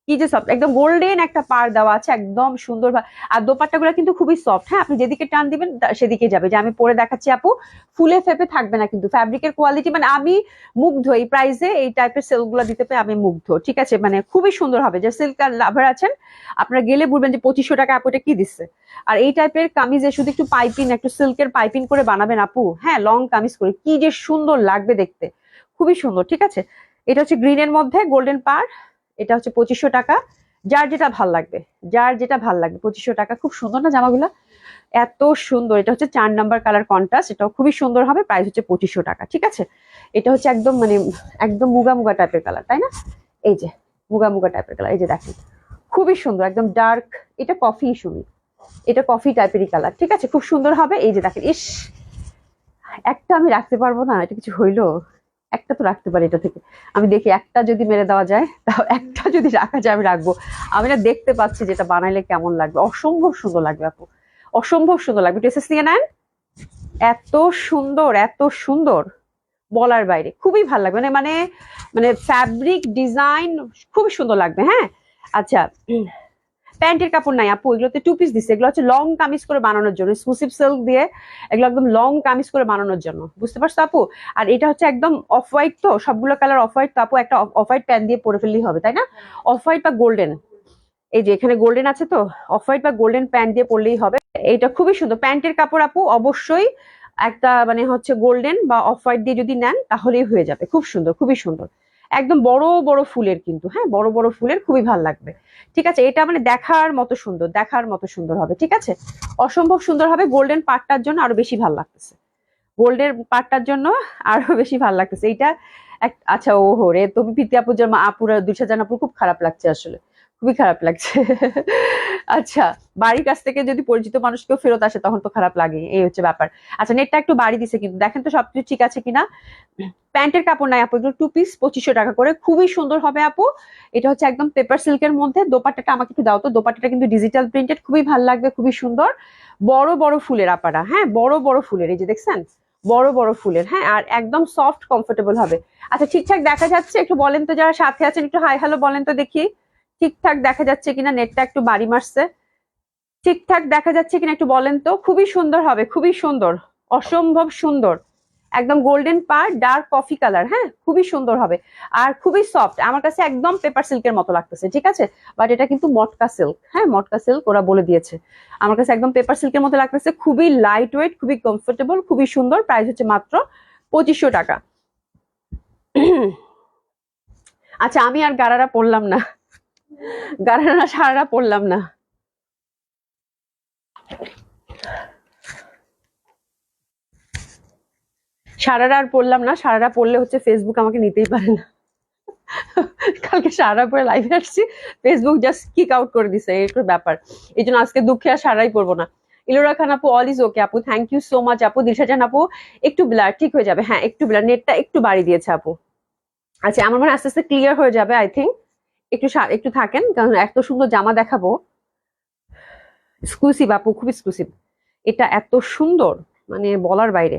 কি যে সফট, একদম গোল্ডেন একটা পার দেওয়া আছে, একদম সুন্দর। আর দোপাট্টাগুলো কিন্তু খুবই সফট। হ্যাঁ, আপনি যেদিকে টান দিবেন সেদিকে যাবে। যে আমি পরে দেখাচ্ছি আপু, ফুলে ফেপে থাকবে না কিন্তু। ফ্যাব্রিকের কোয়ালিটি মানে আমি মুগ্ধ, এই প্রাইসে এই টাইপের সিল্ক গুলো দিতে পেরে আমি মুগ্ধ, ঠিক আছে? মানে খুবই সুন্দর হবে। যে সিল্ক লাভার আছেন আপনারা গেলে বলবেন যে 2500 টাকা আপু এটা কি দিচ্ছে। আর এই টাইপের কামিজে শুধু একটু পাইপিং, একটু সিল্কের পাইপিং করে বানাবেন আপু, হ্যাঁ, লং কামিজ করে, কি যে সুন্দর লাগবে দেখতে, খুবই সুন্দর, ঠিক আছে? এটা হচ্ছে গ্রিনের মধ্যে গোল্ডেন পার, এটা হচ্ছে 2500 টাকা। যার যেটা ভাল লাগবে, যার যেটা ভাল লাগবে, 2500 টাকা। খুব সুন্দর না জামাগুলো, এত সুন্দর। এটা হচ্ছে 4 নাম্বার কালার কন্ট্রাস্ট, এটাও খুবই সুন্দর হবে। প্রাইস হচ্ছে 2500 টাকা, ঠিক আছে? এটা হচ্ছে একদম মানে একদম মুগা মুগা টাইপের কালার, তাই না? এই যে মুগা মুগা টাইপের কালার, এই যে দেখেন খুবই সুন্দর, একদম ডার্ক। এটা কফি সুমি, এটা কফি টাইপেরই কালার, ঠিক আছে? খুব সুন্দর হবে। এই যে দেখেন, ইস একটা আমি রাখতে পারবো না, এটা কিছু হইলো? একটা তো রাখতে পারি এটা থেকে। আমি দেখি একটা যদি মেরে দেওয়া যায়, তাও একটা যদি রাখা যায় আমি রাখবো। আমি না দেখতে পাচ্ছি যেটা বানাইলে কেমন লাগবে, অসম্ভব সুন্দর লাগবে আপু, অসম্ভব সুন্দর লাগবে। ড্রেসেস নিয়ে নেন, এত সুন্দর এত সুন্দর বলার বাইরে, খুবই ভালো লাগবে। মানে মানে মানে ফ্যাব্রিক ডিজাইন খুবই সুন্দর লাগবে। হ্যাঁ, আচ্ছা, প্যান্টের কাপড় নাই আপু, এগুলোতে টু পিস দিচ্ছে। এগুলো হচ্ছে লং কামিজ করে বানানোর জন্য, এক্সক্লুসিভ সিল্ক দিয়ে এগুলো একদম লং কামিজ করে বানানোর জন্য, বুঝতে পারছো আপু? আর এটা হচ্ছে একদম অফ হোয়াইট, তো সবগুলো কালার অফ হোয়াইট, তো আপু একটা অফ হোয়াইট প্যান্ট দিয়ে পরে ফেললেই হবে, তাই না? অফ হোয়াইট বা গোল্ডেন, এই যে এখানে গোল্ডেন আছে, তো অফ হোয়াইট বা গোল্ডেন প্যান্ট দিয়ে পরলেই হবে। এটা খুবই সুন্দর প্যান্টের কাপড় আপু, অবশ্যই একটা মানে হচ্ছে গোল্ডেন বা অফ হোয়াইট দিয়ে যদি নেন তাহলেই হয়ে যাবে। খুব সুন্দর, খুবই সুন্দর, একদম বড় বড় ফুলের কিন্তু, হ্যাঁ, বড় বড় ফুলের, খুবই ভালো লাগবে, ঠিক আছে? এটা মানে দেখার মতো সুন্দর, দেখার মতো সুন্দর হবে, ঠিক আছে? অসম্ভব সুন্দর হবে। গোল্ডেন পার্টটার জন্য আরো বেশি ভালো লাগতেছে, গোল্ডের পার্টটার জন্য আরো বেশি ভালো লাগতেছে এইটা। আচ্ছা, ওহো রে, তুমি প্রীতি আপুর জন্য আপুরা দুইটা জান আপুর খুব খারাপ লাগছে, আসলে খুবই খারাপ লাগছে। আচ্ছা, বাড়ির কাছ থেকে যদি পরিচিত মানুষ কেউ ফেরত আসে তখন তো খারাপ লাগে, এই হচ্ছে ব্যাপার। আচ্ছা, নেটটা একটু বাড়ি দিছে কিন্তু, দেখেন তো সবকিছু ঠিক আছে কিনা। প্যান্টের কাপড় নাই আপু, এগুলো টু পিস 2500 টাকা করে, খুবই সুন্দর হবে আপু। এটা হচ্ছে একদম পেপার সিল্কের মধ্যে। দোপাট্টাটা আমাকে একটু দাও তো, দোপাট্টাটা কিন্তু ডিজিটাল প্রিন্টেড, খুবই ভালো লাগবে, খুবই সুন্দর। বড় বড় ফুলের আপারা, হ্যাঁ, বড় বড় ফুলের, এই যে দেখছেন বড় বড় ফুলের, হ্যাঁ, আর একদম সফট কমফোর্টেবল হবে। আচ্ছা, ঠিকঠাক দেখা যাচ্ছে? একটু বলেন তো, যারা সাথে আছেন একটু হাই হ্যালো বলেন তো দেখি, ঠিকঠাক দেখা যাচ্ছে কিনা। নেটটা একটু বাড়ি মারছে, ঠিকঠাক দেখা যাচ্ছে কিনা একটু বলেন তো। খুবই সুন্দর হবে, খুবই সুন্দর, অসম্ভব সুন্দর, একদম গোল্ডেন পার ডার্ক কফি কালার, হ্যাঁ, খুবই সুন্দর হবে। আর খুবই সফট, আমার কাছে একদম পেপার সিল্কের মতো লাগতেছে, ঠিক আছে? বাট এটা কিন্তু মটকা সিল্ক, হ্যাঁ, মটকা সিল্ক ওরা বলে দিয়েছে। আমার কাছে একদম পেপার সিল্কের মতো লাগতেছে, খুবই লাইট ওয়েট, খুবই কমফোর্টেবল, খুবই সুন্দর। প্রাইস হচ্ছে মাত্র 2500 টাকা। আচ্ছা আমি আর গারারা পরলাম না, গারারা সারারা পরলাম না। সারারা আর পরলাম না, সারারা পরলে হচ্ছে ফেসবুক আমাকে নিতেই পারে না। কালকে সারা পরে লাইভে আসছি, ফেসবুক জাস্ট কিক আউট করে দিছে, এর ব্যাপার। এই জন্য আজকে দুঃখে আর সারাই পরবো না। ইলোরা খান আপু অল ইজ ওকে আপু, থ্যাংক ইউ সো মাচ আপু। দিশা জান আপু একটু ব্লার, ঠিক হয়ে যাবে, হ্যাঁ একটু ব্লার, নেটটা একটু বাড়ি দিয়েছে আপু। আচ্ছা আমার মনে হয় আস্তে আস্তে ক্লিয়ার হয়ে যাবে আই থিঙ্ক। একটু থাকেন, কারণ এত সুন্দর জামা দেখাবো, এক্সক্লুসিভ আপু, খুব এক্সক্লুসিভ। এটা এত সুন্দর মানে বলার বাইরে,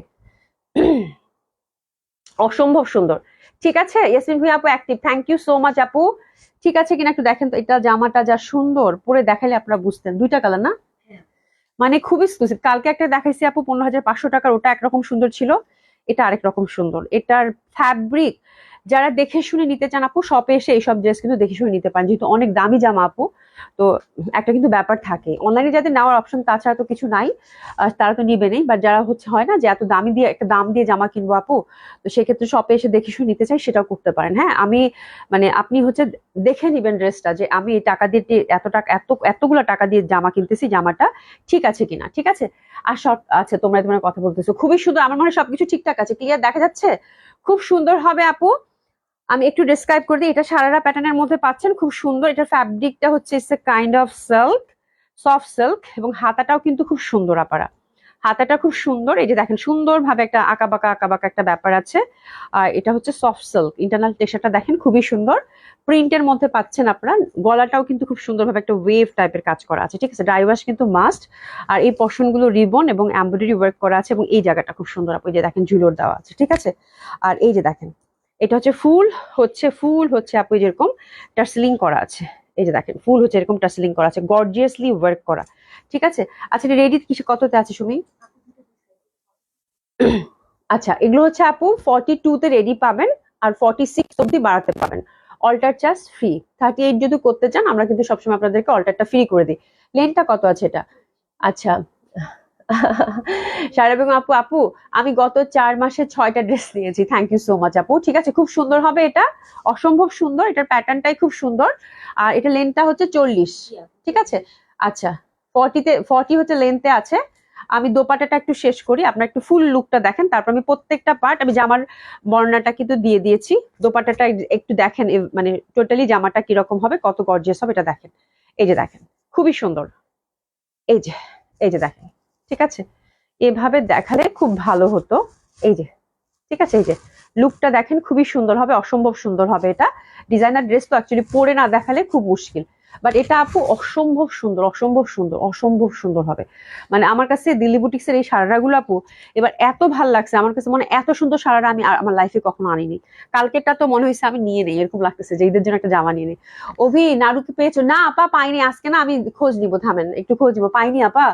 অসম্ভব সুন্দর। ঠিক আছে ইয়াসমিন ভুঁইয়া আপু active, thank you so much আপু। ঠিক আছে কিনা একটু দেখেন তো, এটা জামাটা যা সুন্দর, পরে দেখালে আপনারা বুঝতেন। দুইটা কালার না, মানে খুব এক্সক্লুসিভ। কালকে একটা দেখাইছি আপু 15,500 টাকার, ওটা একরকম সুন্দর ছিল, এটা আরেক রকম সুন্দর। এটার ফ্যাব্রিক যারা দেখে শুনে নিতে চান আপু, শপে এসে এইসব ড্রেস কিন্তু দেখে শুনে নিতে পারেন, যেহেতু অনেক দামি জামা আপু। তো একটা কিন্তু ব্যাপার থাকে, অনলাইনে যাদের নেওয়ার অপশন তাছাড়া তো কিছু নাই, তারা তো নিবে নেই। বাট যারা হচ্ছে হয় না যে এত দামি দিয়ে একটা দাম দিয়ে জামা কিনবো আপু, তো সেক্ষেত্রে শপে এসে দেখে শুনে নিতে চাই, সেটাও করতে পারেন। হ্যাঁ আমি মানে আপনি হচ্ছে দেখে নিবেন ড্রেসটা, যে আমি এই টাকা দিয়ে এত টাকা এতগুলো টাকা দিয়ে জামা কিনতেছি, জামাটা ঠিক আছে কিনা। ঠিক আছে, আর শর্ট আছে, তোমরা কথা বলতেছো, খুবই সুন্দর। আমার মনে হয় সবকিছু ঠিকঠাক আছে, ক্লিয়ার দেখা যাচ্ছে, খুব সুন্দর হবে আপু। আমি একটু ডেসক্রাইব করে দিই, এটা সারারা প্যাটার্নের মধ্যে পাচ্ছেন, খুব সুন্দর। এটার ফ্যাব্রিকটা হচ্ছে it's a kind of silk, soft silk, এবং হাতাটাও কিন্তু খুব সুন্দর আপারা, হাতাটা খুব সুন্দর। এই যে দেখেন সুন্দরভাবে একটা আঁকাবাঁকা একটা ব্যাপার আছে। আর এটা হচ্ছে সফট সিল্ক, ইন্টারনাল টেক্সচারটা দেখেন খুবই সুন্দর, প্রিন্টের মধ্যে পাচ্ছেন আপনারা। গলাটাও কিন্তু খুব সুন্দরভাবে একটা ওয়েভ টাইপের কাজ করা আছে, ঠিক আছে, ডাই ওয়াশ কিন্তু মাস্ট। আর এই পশন গুলো রিবন এবং এমব্রয়ডারি ওয়ার্ক করা আছে, এবং এই জায়গাটা খুব সুন্দর আপু, এই যে দেখেন ঝুলোর দেওয়া আছে, ঠিক আছে। আর এই যে দেখেন এটা হচ্ছে ফুল হচ্ছে আপু যেরকম টার্সেলিং করা আছে, এই যে দেখেন ফুল হচ্ছে এরকম টার্সেলিং করা আছে, গর্জিয়াসলি ওয়ার্ক করা, ঠিক আছে। আচ্ছা রেডি কিছু কততে আছে সুমি? আচ্ছা এগুলো হচ্ছে আপু 42 তে রেডি পাবেন, আর 46 অব্দি বাড়াতে পাবেন। অল্টার চার্জ ফ্রি, 38 যদি করতে চান আমরা কিন্তু সবসময় আপনাদেরকে অল্টারটা ফ্রি করে দিই। লেনটা কত আছে এটা? আচ্ছা সারা বেগম আপু আমি গত 4 মাসে 6টা ড্রেস নিয়েছি, থ্যাংক ইউ সো মাচ আপু। ঠিক আছে খুব সুন্দর হবে এটা, অসম্ভব সুন্দর, এটার প্যাটার্নটাই খুব সুন্দর। আর এটা লেন্থটা হচ্ছে 40, ঠিক আছে। আচ্ছা 40 হচ্ছে লেন্থে আছে। আমি দোপাট্টাটা একটু শেষ করি, আপনার একটু ফুল লুকটা দেখেন, তারপর আমি প্রত্যেকটা পার্ট আমি জামার বর্ণনাটা কিন্তু দিয়ে দিয়েছি। দোপাট্টাটা একটু দেখেন, মানে টোটালি জামাটা কিরকম হবে, কত গর্জিয়াস হবে এটা দেখেন। এই যে দেখেন খুবই সুন্দর, এই যে দেখেন, ঠিক আছে, এভাবে দেখালে খুব ভালো হতো। এই যে ঠিক আছে, এই যে লুকটা দেখেন খুবই সুন্দর হবে, অসম্ভব সুন্দর হবে এটা। ডিজাইনার ড্রেস তো অ্যাকচুয়ালি পরে না দেখালে খুব মুশকিল, বাট এটা আপু অসম্ভব সুন্দর, অসম্ভব সুন্দর হবে। মানে আমার কাছে দিল্লি বুটিক্সের এই সারারাগুলো আপু এবার এত ভাল লাগছে আমার কাছে, মনে এত সুন্দর সারারা আমি আমার লাইফে কখনো আনিনি। কালকেটা তো মনে হয়েছে আমি নিয়ে নেই, এরকম লাগতেছে যে ঈদের জন্য একটা জামা নিয়ে নেই। অভি নাড়ুকে পেয়েছো? না আপা পাইনি, আজকে না আমি খোঁজ নিবো, থামেন একটু খোঁজ নিবো, পাইনি আপা,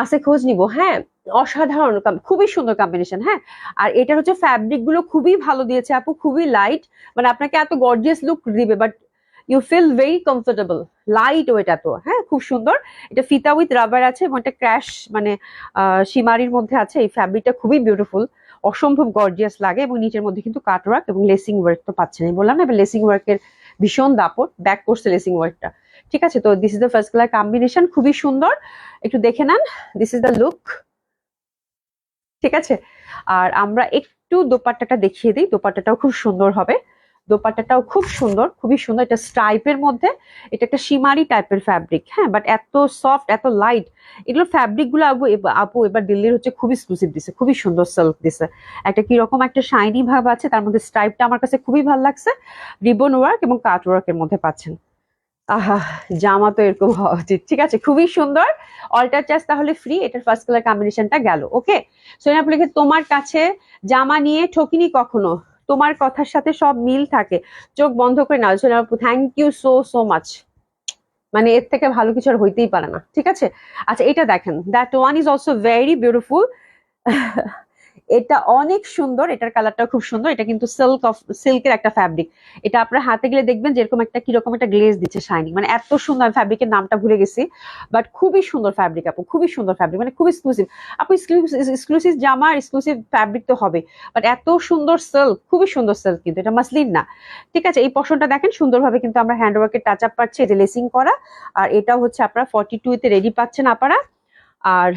আছে খোঁজ নিবো। হ্যাঁ অসাধারণ, খুবই সুন্দর কম্বিনেশন। হ্যাঁ আর এটার হচ্ছে ফ্যাব্রিক গুলো খুবই ভালো দিয়েছে আপু, খুবই লাইট, মানে আপনাকে এত গর্জিয়াস লুক দিবে, but you feel very comfortable, light weight এত। হ্যাঁ খুব সুন্দর, এটা ফিতা উইথ রাবার আছে, এবং এটা ক্র্যাশ মানে সীমারির মধ্যে আছে। এই ফ্যাব্রিকটা খুবই বিউটিফুল, অসম্ভব গর্জিয়াস লাগে, এবং নিচের মধ্যে কিন্তু কাট ওয়ার্ক এবং লেসিং ওয়ার্ক তো পাচ্ছেন, বললাম না এবার লেসিং ওয়ার্কের ভীষণ দাপট, ব্যাক করছে লেসিং ওয়ার্কটা, ঠিক আছে। তো this is the first colour combination, খুবই সুন্দর, একটু দেখে নেন, দিস ইজ দ্য লুক, ঠিক আছে। আর আমরা একটু দোপাট্টাটা দেখিয়ে দিই, দোপাট্টাটাও খুব সুন্দর হবে, দোপাট্টাটাও খুব সুন্দর, খুবই সুন্দর। এটা স্ট্রাইপের মধ্যে, এটা একটা সীমারি টাইপের ফ্যাব্রিক, হ্যাঁ বাট এত সফট, এত লাইট, এগুলো ফ্যাব্রিক গুলো আপু এবার দিল্লির হচ্ছে খুবই এক্সক্লুসিভ দিছে, খুবই সুন্দর সিল্ক দিছে, একটা কিরকম একটা শাইনি ভাব আছে, তার মধ্যে স্ট্রাইপটা আমার কাছে খুবই ভালো লাগছে, রিবন ওয়ার্ক এবং কাট ওয়ার্কের মধ্যে পাচ্ছেন। আহা জামা তো এরকম হওয়া উচিত, ঠিক আছে খুবই সুন্দর। অল্টার চার্জ তাহলে ফ্রি, এটার ফার্স্ট কালার কম্বিনেশনটা গেল। ওকে সোনিয়া আপু লিখে, তোমার কাছে জামা নিয়ে ঠকিনি কখনো, তোমার কথার সাথে সব মিল থাকে, চোখ বন্ধ করে নাও। সোনিয়া আপু থ্যাংক ইউ সো মাচ, মানে এর থেকে ভালো কিছু আর হইতেই পারে না, ঠিক আছে। আচ্ছা এটা দেখেন, that one is also very beautiful. এটা অনেক সুন্দর, এটার কালারটা খুব সুন্দর। এটা কিন্তু সিল্কের একটা ফ্যাব্রিক। এটা আপনার হাতে গেলে দেখবেন যেরকম একটা কিরকম একটা গ্লেজ দিচ্ছে, শাইনিং, মানে এত সুন্দর। ফ্যাব্রিকের নামটা ভুলে গেছি, বাট খুবই সুন্দর ফ্যাব্রিক আপু, খুবই সুন্দর ফ্যাব্রিক, মানে খুব এক্সক্লুসিভ আপু। এক্সক্লুসিভ জামা, এক্সক্লুসিভ ফ্যাব্রিক তো হবে, বাট এত সুন্দর সিল্ক, খুবই সুন্দর সিল্ক, কিন্তু এটা মাসলিন না। ঠিক আছে, এই পশনটা দেখেন সুন্দরভাবে কিন্তু আমরা হ্যান্ডওয়ার্কের টাচ আপ পাচ্ছি, এটা লেসিং করা। আর এটা হচ্ছে আপনারা 42 তে রেডি পাচ্ছেন আপনারা, আর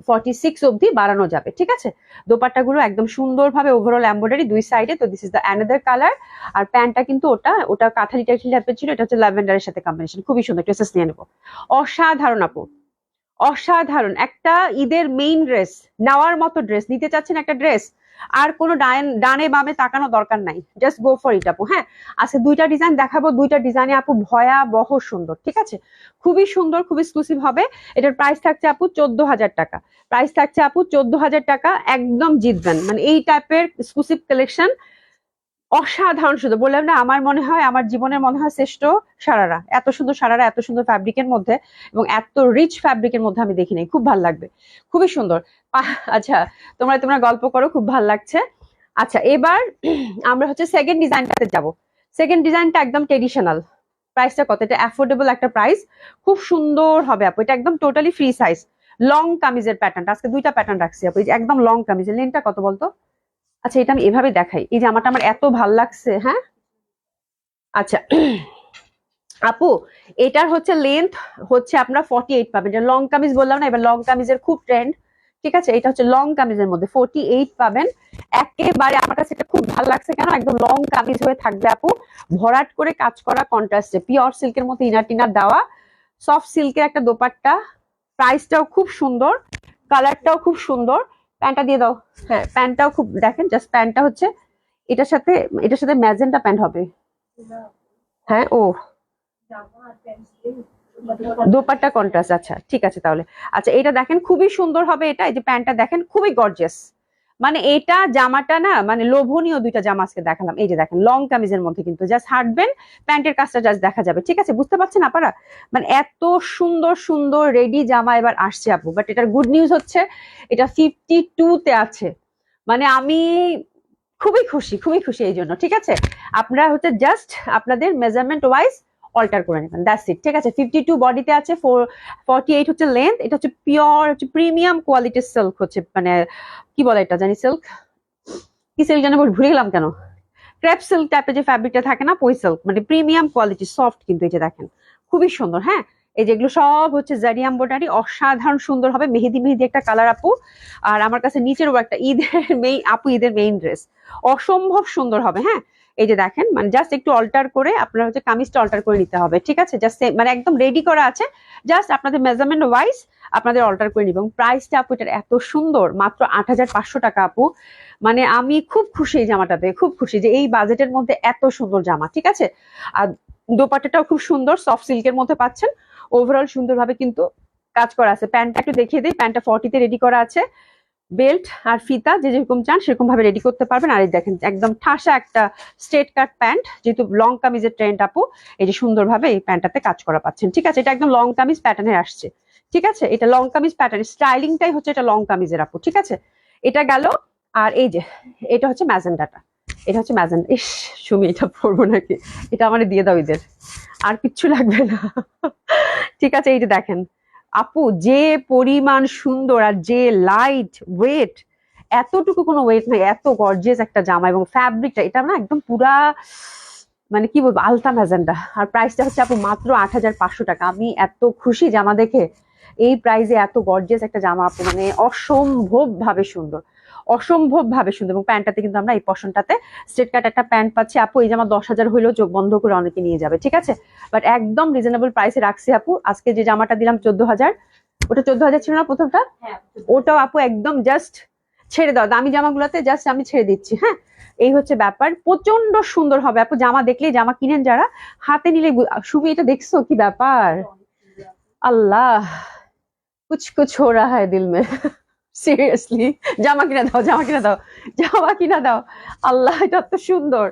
46 অবধি বাড়ানো যাবে। ঠিক আছে, দোপাট্টাগুলো একদম সুন্দরভাবে ওভারঅল এমব্রয়ডারি দুই সাইডে। তো this is the another colour. আর প্যান্টটা কিন্তু ওটা ওটা কাঁথালি টাইপের টাইপের ছিল, এটা হচ্ছে ল্যাভেন্ডারের সাথে কম্বিনেশন, খুবই সুন্দর। একটু এসেস নিয়ে নেবো। অসাধারণ আপু, অসাধারণ একটা ঈদের মেইন ড্রেস, নেওয়ার মতো ড্রেস। নিতে চাচ্ছেন একটা ড্রেস, আর কোনো ডানে বামে তাকানো দরকার নাই, জাস্ট গো ফর ইট আপু। হ্যাঁ, আজকে দুইটা ডিজাইন দেখাবো, দুইটা ডিজাইনে আপু ভয়াবহ সুন্দর। ঠিক আছে, খুবই সুন্দর, খুবই এক্সক্লুসিভ হবে। এটার প্রাইস থাকছে আপু 14,000 টাকা। প্রাইস থাকছে আপু 14,000 টাকা। একদম জিতবেন, মানে এই টাইপের এক্সক্লুসিভ কালেকশন অসাধারণ সুন্দর। বললাম না, আমার মনে হয় আমার জীবনের মনে হয় শ্রেষ্ঠ সারারা। এত সুন্দর সারারা, এত সুন্দর ফ্যাব্রিকের মধ্যে এবং এত রিচ ফ্যাব্রিকের মধ্যে আমি দেখি নাই। খুব ভালো লাগবে, খুবই সুন্দর। আচ্ছা, তোমরা গল্প করো, খুব ভালো লাগছে। আচ্ছা, এবার আমরা হচ্ছে সেকেন্ড ডিজাইনটাতে যাব। সেকেন্ড ডিজাইনটা একদম ট্রেডিশনাল। প্রাইসটা কত? এটা অ্যাফোর্ডেবল একটা প্রাইস, খুব সুন্দর হবে আপু। এটা একদম টোটালি ফ্রি সাইজ, লং কামিজের প্যাটার্ন। আজকে দুইটা প্যাটার্ন রাখছি আপু। এই যে একদম লং কামিজের লেনটা কত বলতো? আচ্ছা, এটা আমি এভাবে দেখাই। এই জামাটা আমার এত ভাল লাগছে। হ্যাঁ, আচ্ছা আপু, এটার হচ্ছে লেন্থ হচ্ছে আপনার 48 পাবেন। যে লং কামিজ বললাম না, এবার লং কামিজের খুব ট্রেন্ড। ঠিক আছে, এটা হচ্ছে লং কামিজের মধ্যে 48 পাবেন। একেবারে আমার কাছে এটা খুব ভালো লাগছে, কেন একদম লং কামিজ হয়ে থাকবে আপু, ভরাট করে কাজ করা, কন্ট্রাস্টে পিওর সিল্কের মধ্যে ইনার টিনার দেওয়া, সফট সিল্কের একটা দোপাট্টা। প্রাইসটাও খুব সুন্দর, কালারটাও খুব সুন্দর। প্যান্টটা দিয়ে দাও। হ্যাঁ, প্যান্টটাও খুব দেখেন, জাস্ট প্যান্টটা হচ্ছে এটার সাথে ম্যাজেন্টা প্যান্ট হবে। হ্যাঁ, ও দোপাট্টা কন্ট্রাস্ট। আচ্ছা ঠিক আছে তাহলে। আচ্ছা, এটা দেখেন খুবই সুন্দর হবে এটা। এই যে প্যান্টটা দেখেন, খুবই গর্জিয়াস। মানে এটা জামাটা না, মানে লোভনীয় দুইটা জামা আজকে দেখালাম। এই যে দেখেন লং কামিজের মধ্যে কিন্তু জাস্ট হাঁটবেন, প্যান্টের কাজটা জাস্ট দেখা যাবে। ঠিক আছে, বুঝতে পারছেন আপনারা? মানে এত সুন্দর সুন্দর রেডি জামা এবার আসছে আপু। বাট এটার গুড নিউজ হচ্ছে এটা 52 তে আছে। মানে আমি খুবই খুশি, খুবই খুশি এই জন্য। ঠিক আছে, আপনারা হচ্ছে জাস্ট আপনাদের মেজারমেন্ট ওয়াইজ অল্টার করে নেবেন, দ্যাটস ইট। ঠিক আছে, 52 বডিতে আছে, 48 হচ্ছে লেন্থ। এটা হচ্ছে পিওর, হচ্ছে প্রিমিয়াম কোয়ালিটির সিল্ক, হচ্ছে মানে কি বলে এটা জানি, সিল্ক কি সিল্ক জানি ভুলে গেলাম কেন, ক্রেপ সিল্ক টাইপের যে ফ্যাব্রিকটা থাকে না, পই সিল্ক, মানে প্রিমিয়াম কোয়ালিটি, সফট কিন্তু। এই যে দেখেন খুবই সুন্দর। হ্যাঁ, এই যেগুলো সব হচ্ছে জারি এমব্রয়ডারি, অসাধারণ সুন্দর হবে। মেহেদি মেহেদি একটা কালার আপু। আর আমার কাছে নিচেরও একটা ঈদের মেইন ড্রেস, অসম্ভব সুন্দর হবে। হ্যাঁ, এই যে দেখেন, মানে জাস্ট একটু অল্টার করে আপনারা হচ্ছে কামিজটা অল্টার করে নিতে হবে। ঠিক আছে, জাস্ট মানে একদম রেডি করা আছে, জাস্ট আপনাদের মেজারমেন্ট ওয়াইজ আপনাদের অল্টার করে নিবেন। প্রাইসটা আপু এটার এত সুন্দর, মাত্র 8,500 টাকা আপু। মানে আমি খুব খুশি এই জামাটাতে, খুব খুশি যে এই বাজেটের মধ্যে এত সুন্দর জামা। ঠিক আছে, আর দোপাট্টাটাও খুব সুন্দর, সফট সিল্কের মধ্যে পাচ্ছেন। ওভারঅল সুন্দরভাবে কিন্তু কাজ করা আছে। প্যান্টটা একটু দেখিয়ে দিই, প্যান্টটা 40 তে রেডি করা আছে। বেল্ট আর ফিতা যে যেরকম চান সেরকম ভাবে রেডি করতে পারবেন। আর এই দেখেন একদম ঠাসা একটা স্ট্রেট কাট প্যান্ট, যেহেতু লং কামিজের ট্রেন্ড আপু, এই যে সুন্দরভাবে এই প্যান্টটাতে কাজ করা পাচ্ছেন। ঠিক আছে, এটা একদম লং কামিজ প্যাটার্নে আসছে। ঠিক আছে, এটা লং কামিজ প্যাটার্ন, স্টাইলিংটাই হচ্ছে এটা লং কামিজের আপু। ঠিক আছে, এটা গেল। আর এই যে এটা হচ্ছে ম্যাজেন্ডাটা, এটা হচ্ছে ম্যাজেন্ডা। ইস সুমি, এটা পরবো নাকি? এটা আমার দিয়ে দাও, ঈদের আর কিচ্ছু লাগবে না। ঠিক আছে, এই যে দেখেন আপু, যে পরিমাণ সুন্দর আর যে লাইট ওয়েট, এতটুকু কোনো ওয়েট নাই, এত গর্জিয়াস একটা জামা। এবং ফ্যাব্রিকটা এটা না একদম পুরা, মানে কি বলবো, আলতা ম্যাজেন্ডা। আর প্রাইসটা হচ্ছে আপু মাত্র 8,500 টাকা। আমি এত খুশি জামা দেখে, এই প্রাইসে এত গর্জিয়াস একটা জামা আপু, মানে অসম্ভব ভাবে সুন্দর, অসম্ভব ভাবে সুন্দর। এবং প্যান্টটাতে কিন্তু আমরা এই পশনটাতে স্ট্রেট কাট একটা প্যান্ট পাচ্ছি আপু। এই জামা 10,000 হইলেও চোখ বন্ধ করে অনেকে নিয়ে যাবে। ঠিক আছে, বাট একদম রিজনেবল প্রাইসে রাখছি আপু। আজকে যে জামাটা দিলাম 14,000, ওটা 14,000 ছিল না প্রথমটা? ওটাও আপু একদম জাস্ট ছেড়ে দাও, দামি জামাগুলোতে জাস্ট আমি ছেড়ে দিচ্ছি। হ্যাঁ, এই হচ্ছে ব্যাপার, প্রচন্ড সুন্দর হবে আপু। জামা দেখলেই, জামা কিনেন যারা, হাতে নিলে সুমি, এটা দেখছো কি ব্যাপার? আল্লাহ, কুছ কুছ হো রাহা হ্যায় দিল মে। সিরিয়াসলি, জামা কিনা দাও, জামা কিনা দাও, জামা কিনা দাও। আল্লাহ, এটা এত সুন্দর।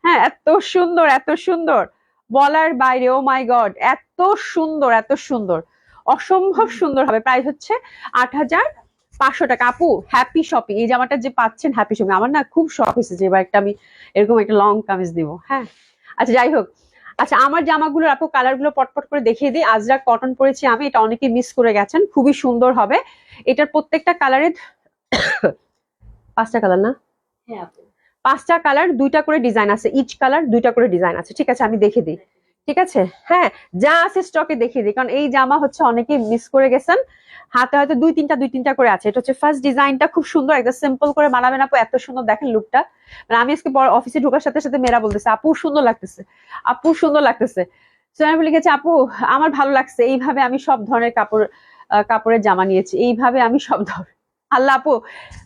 হ্যাঁ, এত সুন্দর, এত সুন্দর, বলার বাইরে। ও মাই গড, এত সুন্দর, এত সুন্দর, অসম্ভব সুন্দর হবে। প্রাইস হচ্ছে 500 টাকা। আপু হ্যাপি শপিং, এই জামাটা যে পাচ্ছেন হ্যাপি শপিং। আমার না খুব শখ হয়েছে যে এবার একটা আমি এরকম একটা লং কামিজ দিব। হ্যাঁ, আচ্ছা যাই হোক। আচ্ছা আমার জামাগুলোর আপু কালার গুলো পটপট করে দেখিয়ে দিই। আজরাক কটন পরেছি আমি, এটা অনেকে মিস করে গেছেন, খুবই সুন্দর হবে। এটার প্রত্যেকটা কালারের 5টা কালার না, হ্যাঁ আপু। 5টা কালার, 2টা করে ডিজাইন আছে, ইচ কালার 2টা করে ডিজাইন আছে। ঠিক আছে, আমি দেখে দিই। ঠিক আছে, হ্যাঁ যা আছে স্টকে দেখিয়ে দিই, কারণ এই জামা হচ্ছে অনেকে মিস করে গেছেন। হাতে হয়তো দুই তিনটা করে আছে। এটা হচ্ছে ফার্স্ট ডিজাইনটা, খুব সুন্দর, একদম সিম্পল করে বানাবেন আপু, এত সুন্দর দেখেন লুকটা। মানে আমি আজকে অফিসে ঢোকার সাথে সাথে মেয়েরা বলতেছে আপু সুন্দর লাগতেছে, আপু সুন্দর লাগতেছে। তো আমি লিখেছি আপু আমার ভালো লাগছে, এইভাবে আমি সব ধরনের কাপড়ের জামা নিয়েছি, এইভাবে আমি সব ধরনের। আল্লাহ আপু,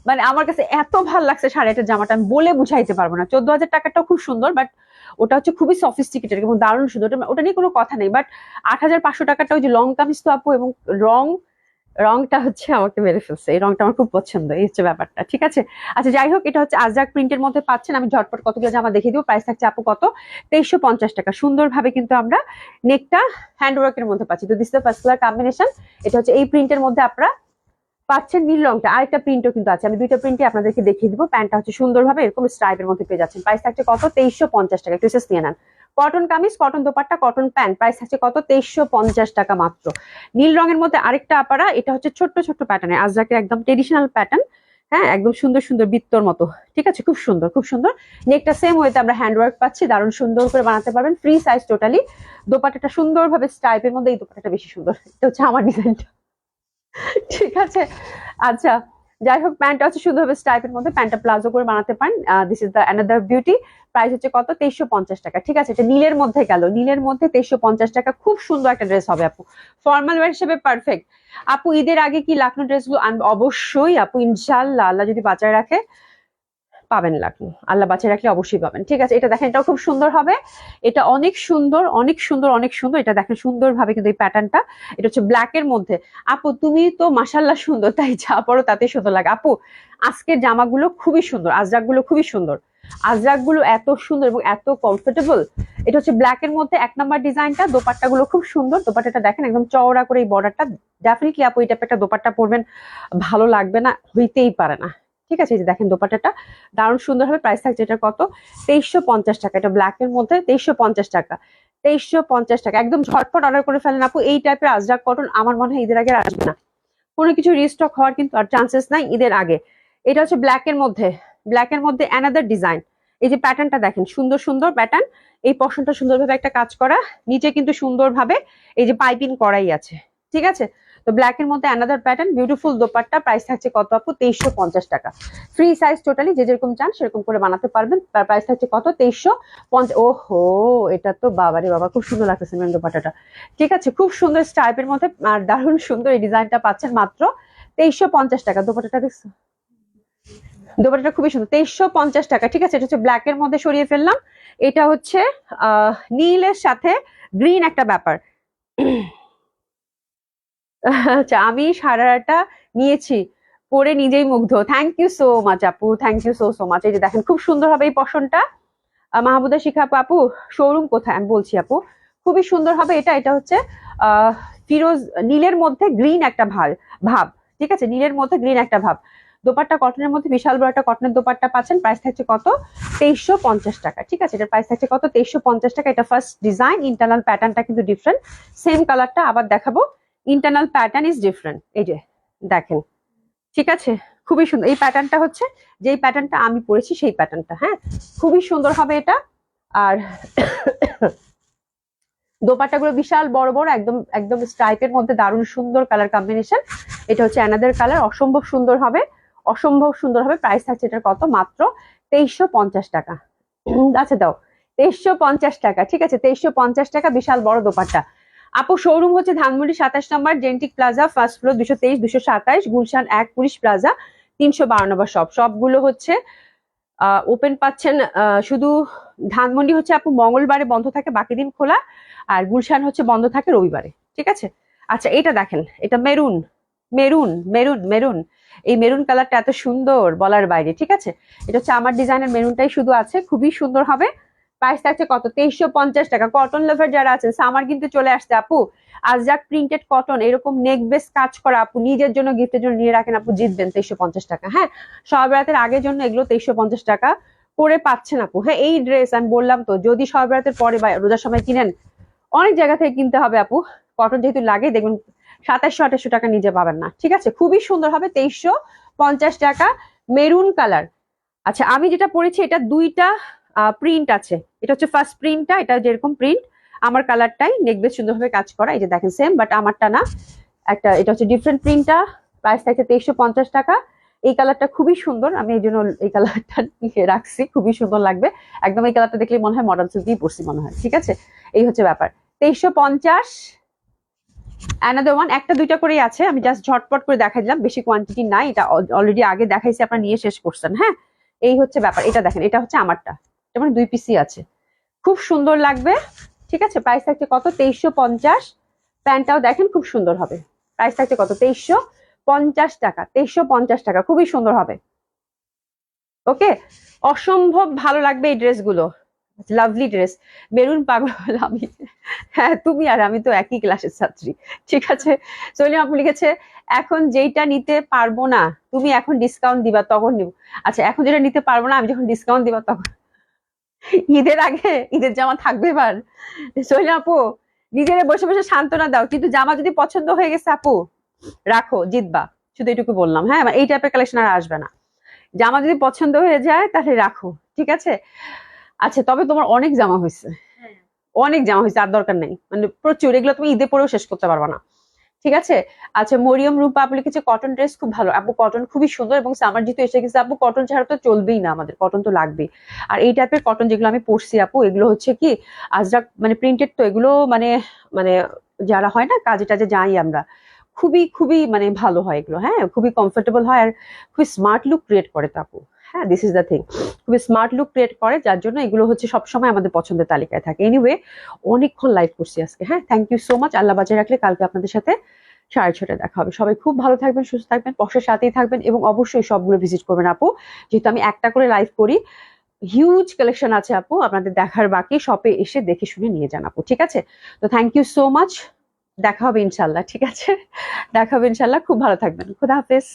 মানে আমার কাছে এত ভালো লাগছে শাড়িটার জামাটা, আমি বলে বুঝাইতে পারবো না। 14,000 টাকাটাও খুব সুন্দর, বাট ওটা হচ্ছে খুবই সফিস্টিকেটেড এবং দারুণ সুন্দর, ওটা নিয়ে কোনো কথা নেই। বাট 8,500 টাকাটা ওই যে লং কামিজ তো আপু, এবং রংটা হচ্ছে আমাকে মেরে ফেলছে, এই রংটা আমার খুব পছন্দ, এই হচ্ছে ব্যাপারটা। ঠিক আছে, আচ্ছা যাই হোক, এটা হচ্ছে আজরাক প্রিন্টের মধ্যে পাচ্ছেন। আমি ঝটপট কতগুলো জামা দেখিয়ে দিব। প্রাইস থাকছে আপু কত, 2350 টাকা। সুন্দরভাবে কিন্তু আমরা নেকটা হ্যান্ডওয়ার্কের মধ্যে পাচ্ছি। তো this the first colour combination. এটা হচ্ছে এই প্রিন্টের মধ্যে আপনারা পাচ্ছেন নীল রংটা। আরেকটা প্রিন্টও কিন্তু আছে, আমি দুইটা প্রিন্টই আপনাদেরকে দেখিয়ে দিব। প্যান্টটা হচ্ছে সুন্দরভাবে এরকম স্ট্রাইপের মধ্যে পেয়ে যাচ্ছেন। প্রাইস থাকছে কত, 2350 টাকা। একটু নিয়ে নেন। Cotton kameez, cotton dupatta, cotton pant, price থাকছে কত, 2350 টাকা মাত্র। নীল রঙের মধ্যে আরেকটা আপারা, এটা হচ্ছে ছোট্ট ছোট্ট প্যাটার্নের আজরাকের একদম ট্রেডিশনাল প্যাটার্ন। হ্যাঁ, একদম সুন্দর সুন্দর বৃত্তর মতো। ঠিক আছে, খুব সুন্দর খুব সুন্দর। নেকটা সেম ওয়েতে আমরা হ্যান্ডওয়ার্ক পাচ্ছি, দারুণ সুন্দর করে বানাতে পারবেন, ফ্রি সাইজ টোটালি। দোপাট্টাটা সুন্দরভাবে স্ট্রাইপের মধ্যে, এই দোপাট্টাটা বেশি সুন্দর, এটা হচ্ছে আমার ডিজাইনটা। ঠিক আছে, আচ্ছা যাই হোক, প্যান্টটা হচ্ছে সুন্দরভাবে স্ট্রাইপের মধ্যে, প্যান্টটা প্লাজো করে বানাতে পারেন। This is the another beauty. Price হচ্ছে কত, 2350 টাকা। ঠিক আছে, এটা নীলের মধ্যে গেল, নীলের মধ্যে 2350 টাকা। খুব সুন্দর একটা ড্রেস হবে আপু, ফর্মাল ওয়্যার হিসেবে পারফেক্ট। আপু ঈদের আগে কি লাকনো ড্রেসগুলো আনবো? অবশ্যই আপু, ইনশাল্লাহ, আল্লাহ যদি বাঁচায় রাখে পাবেন লাকনো, আল্লাহ বাঁচিয়ে রাখলে অবশ্যই পাবেন। ঠিক আছে, এটা দেখেন, এটাও খুব সুন্দর হবে। এটা অনেক সুন্দর অনেক সুন্দর অনেক সুন্দর। এটা দেখেন সুন্দর ভাবে কিন্তু এই প্যাটার্নটা, এটা হচ্ছে ব্ল্যাক এর মধ্যে। আপু তুমি তো মাশাল্লাহ সুন্দর, তাই যা পড়ো তাতে সুন্দর লাগে। আপু আজকের জামাগুলো খুবই সুন্দর, আজরাক গুলো খুবই সুন্দর, আজরাক গুলো এত সুন্দর এবং এত কমফোর্টেবল। এটা হচ্ছে ব্ল্যাক এর মধ্যে 1 নাম্বার ডিজাইনটা। দোপাট্টা গুলো খুব সুন্দর, দোপাট্টাটা দেখেন একদম চওড়া করে এই বর্ডারটা। ডেফিনেটলি আপু এটা একটা দোপাট্টা পরবেন, ভালো লাগবে না হইতেই পারে না। ঠিক আছে, এই যে দেখেন দোপাট্টাটা দারুণ সুন্দর হবে। প্রাইস থাকছে এটা কত, 2350 টাকা। এটা ব্ল্যাক এর মধ্যে 2350 টাকা, 2350 টাকা। একদম ঝটপট অর্ডার করে ফেলেন আপু। এই টাইপের আজরাক কটন আমার মনে হয় ঈদের আগে আর আসবে না, কোনো কিছু রিস্টক হওয়ার কিন্তু আর চান্সেস নাই ঈদের আগে। এটা হচ্ছে ব্ল্যাক এর মধ্যে, ব্ল্যাক এর মধ্যে অ্যানাদার ডিজাইন। এই যে প্যাটার্নটা দেখেন, সুন্দর সুন্দর প্যাটার্ন। এই পশনটা সুন্দরভাবে একটা কাজ করা, নিচে কিন্তু সুন্দরভাবে এই যে পাইপিং করাই আছে। ঠিক আছে, তো ব্ল্যাক এর মধ্যে another pattern, beautiful dupatta. Price থাকছে কত আপু, 2350 টাকা। ফ্রি সাইজ টোটালি, যে যেরকম চান সেরকম করে বানাতে পারবেন। তার প্রাইস থাকছে কত, 2350। ওহো, এটা তো বাবারে বাবা, খুব সুন্দর লাগতেছে মেন দোপাট্টাটা। ঠিক আছে, খুব সুন্দর স্টাইপের মধ্যে, আর দারুণ সুন্দর এই ডিজাইনটা পাচ্ছেন মাত্র 2350 টাকা। দোপাট্টাটা দেখছো, দোপাট্টাটা খুবই সুন্দর, 2350 টাকা। ঠিক আছে, এটা হচ্ছে ব্ল্যাক এর মধ্যে সরিয়ে ফেললাম। এটা হচ্ছে নীলের সাথে গ্রিন একটা ব্যাপার। আচ্ছা, আমি সারাটা নিয়েছি, পরে নিজেই মুগ্ধ। থ্যাংক ইউ সো মাচ আপু, থ্যাংক ইউ সো মাচ। এই যে দেখেন খুব সুন্দর হবে এই পশনটা। মাহবুদা শিখা আপু, আপু শোরুম কোথায়? আমি বলছি আপু, খুবই সুন্দর হবে এটা। এটা হচ্ছে ফিরোজ নীলের মধ্যে গ্রিন একটা ভাব। ঠিক আছে, নীলের মধ্যে গ্রিন একটা ভাব। দোপাট্টা কটনের মধ্যে বিশাল বড় একটা কটনের দোপাট্টা পাচ্ছেন। প্রাইস থাকছে কত, 2350 টাকা। ঠিক আছে, এটার প্রাইস থাকছে কত, 2350 টাকা। এটা ফার্স্ট ডিজাইন, ইন্টারনাল প্যাটার্নটা কিন্তু ডিফারেন্ট। সেম কালারটা আবার দেখাবো, ইন্টারনাল প্যাটার্ন ইজ ডিফারেন্ট। এই যে দেখেন, ঠিক আছে, খুবই সুন্দর। এই প্যাটার্নটা হচ্ছে যেই প্যাটার্নটা আমি পরেছি সেই প্যাটার্নটা। হ্যাঁ, খুবই সুন্দর হবে এটা। আর দোপাট্টাগুলো বিশাল বড় বড়, একদম একদম স্ট্রাইপের মধ্যে দারুণ সুন্দর কালার কম্বিনেশন। এটা হচ্ছে অ্যানাদার কালার, অসম্ভব সুন্দর হবে, অসম্ভব সুন্দর হবে। প্রাইস থাকছে এটার কত, মাত্র 2350 টাকা। আচ্ছা দাও, 2350 টাকা। ঠিক আছে, 2350 টাকা, বিশাল বড় দোপাট্টা। আপু শোরুম হচ্ছে ধানমন্ডি 27 নম্বর Gentic Plaza, first floor, 223 227, Gulshan 1 Police Plaza, 312 নম্বর শপ। সবগুলো হচ্ছে ওপেন পাচ্ছেন। শুধু ধানমন্ডি হচ্ছে আপু মঙ্গলবারে বন্ধ থাকে, বাকি দিন খোলা। আর গুলশান হচ্ছে বন্ধ থাকে রবিবারে। ঠিক আছে, আচ্ছা এটা দেখেন, এটা মেরুন মেরুন মেরুন মেরুন, এই মেরুন কালারটা এত সুন্দর বলার বাইরে। ঠিক আছে, এটা হচ্ছে আমার ডিজাইনের মেরুনটাই শুধু আছে, খুবই সুন্দর হবে। প্রাইস থাকছে কত 2350 টাকা। কটন লাভার যারা আছেন সামার কিন্তু চলে আসছে আপু, আজরাক প্রিন্টেড কটন এরকম নেক বেস কাজ করা আপু নিজের জন্য গিফটের জন্য নিয়ে রাখেন আপু, জিতবেন 2350 টাকা। হ্যাঁ, সব রাতের আগের জন্য এগুলো 2350 টাকা করে পাচ্ছেন আপু। হ্যাঁ, এই ড্রেস আমি বললাম তো, যদি সব রাতের পরে বা রোজার সময় কিনেন অনেক জায়গা থেকে কিনতে হবে আপু, কটন যেহেতু লাগে দেখবেন 2700-2800 টাকা নিজে পাবেন না। ঠিক আছে, খুবই সুন্দর হবে 2350 টাকা, মেরুন কালার। আচ্ছা, আমি যেটা পরেছি এটা দুইটা প্রিন্ট আছে, এটা হচ্ছে ফার্স্ট প্রিন্টটা, এটা যেরকম প্রিন্ট আমার কালারটাই নেক বেস সুন্দরভাবে কাজ করা, এই যে দেখেন সেম, বাট আমারটা না, একটা এটা হচ্ছে ডিফারেন্ট প্রিন্টটা। প্রাইস থাকছে 2350 টাকা। এই কালারটা খুবই সুন্দর, আমি এই জন্য এই কালারটা নিয়ে রাখছি, খুবই সুন্দর লাগবে একদম। এই কালারটা দেখলে মনে হয় মডার্ন সিল্ক দিয়ে পরছি মনে হয়। ঠিক আছে, এই হচ্ছে ব্যাপার। 2350। অ্যানাদার ওয়ান, একটা দুইটা করেই আছে, আমি জাস্ট ঝটপট করে দেখাই দিলাম, বেশি কোয়ান্টিটি নাই, এটা অলরেডি আগে দেখাইছি, আপনারা নিয়ে শেষ করছেন। হ্যাঁ, এই হচ্ছে ব্যাপার। এটা দেখেন, এটা হচ্ছে আমারটা, এটা মানে 2 পিসই আছে, খুব সুন্দর লাগবে। ঠিক আছে, প্রাইস থাকছে কত 2350। প্যান্টটাও দেখেন খুব সুন্দর হবে। প্রাইস থাকছে কত 2350 টাকা, 2350 টাকা, খুবই সুন্দর হবে। ওকে, অসম্ভব ভালো লাগবে এই ড্রেসগুলো, লাভলি ড্রেস। মেরুন পাগল হলো আমি, হ্যাঁ তুমি আর আমি তো একই ক্লাসের ছাত্রী। ঠিক আছে, সলিম আপু লিখেছে এখন যেইটা নিতে পারবো না তুমি এখন ডিসকাউন্ট দিবা তখন নিব। আচ্ছা, এখন যেটা নিতে পারবো না আমি যখন ডিসকাউন্ট দিবা তখন, ঈদের আগে ঈদের জামা থাকবে এবার। সলিম আপু নিজের বসে বসে সান্ত্বনা দাও, কিন্তু জামা যদি পছন্দ হয়ে গেছে আপু রাখো, জিতবা, শুধু এটুকু বললাম। হ্যাঁ, এই টাইপের কালেকশন আর আসবে না। জামা যদি পছন্দ হয়ে যায় তাহলে রাখো, ঠিক আছে। আচ্ছা, তবে তোমার অনেক জামা হয়েছে, অনেক জামা হয়েছে, আর দরকার নেই, মানে প্রচুর, এগুলো তুমি ঈদে পরেও শেষ করতে পারবা না। ঠিক আছে। আচ্ছা, মরিয়ম রূপা আপু লিখেছে কটন ড্রেস খুব ভালো আপু, কটন খুবই সুন্দর, এবং সামার যেহেতু এসে গেছে আপু কটন ছাড়া তো চলবেই না, আমাদের কটন তো লাগবেই। আর এই টাইপের কটন যেগুলো আমি পরছি আপু, এগুলো হচ্ছে কি আজরাক মানে প্রিন্টেড, তো এগুলো মানে মানে যারা হয় না কাজে টাজে যাই আমরা, খুবই খুবই মানে ভালো হয় এগুলো। হ্যাঁ, খুবই কমফোর্টেবল হয় আর খুবই স্মার্ট লুক ক্রিয়েট করে তো আপু। হ্যাঁ, দিস ইজ দ্য থিং, খুবই স্মার্ট লুক ক্রিয়েট করে, যার জন্য এগুলো হচ্ছে সবসময় আমাদের পছন্দের তালিকায় থাকে। এনিওয়ে, অনেকক্ষণ লাইভ করছি আজকে। হ্যাঁ, থ্যাংক ইউ সো মাচ। আল্লাহ বাঁচিয়ে রাখলে কালকে আপনাদের সাথে 6:30 দেখা হবে। সবাই খুব ভালো থাকবেন, সুস্থ থাকবেন, পক্ষের সাথেই থাকবেন, এবং অবশ্যই সবগুলো ভিজিট করবেন আপু, যেহেতু আমি একটা করে লাইভ করি। হিউজ কালেকশন আছে আপু, আপনাদের দেখার বাকি, শপে এসে দেখে শুনে নিয়ে যান আপু। ঠিক আছে, তো থ্যাংক ইউ সো মাচ, দেখা হবে ইনশাল্লাহ। ঠিক আছে, দেখা হবে ইনশাল্লাহ, খুব ভালো থাকবেন, খুদা হাফেজ।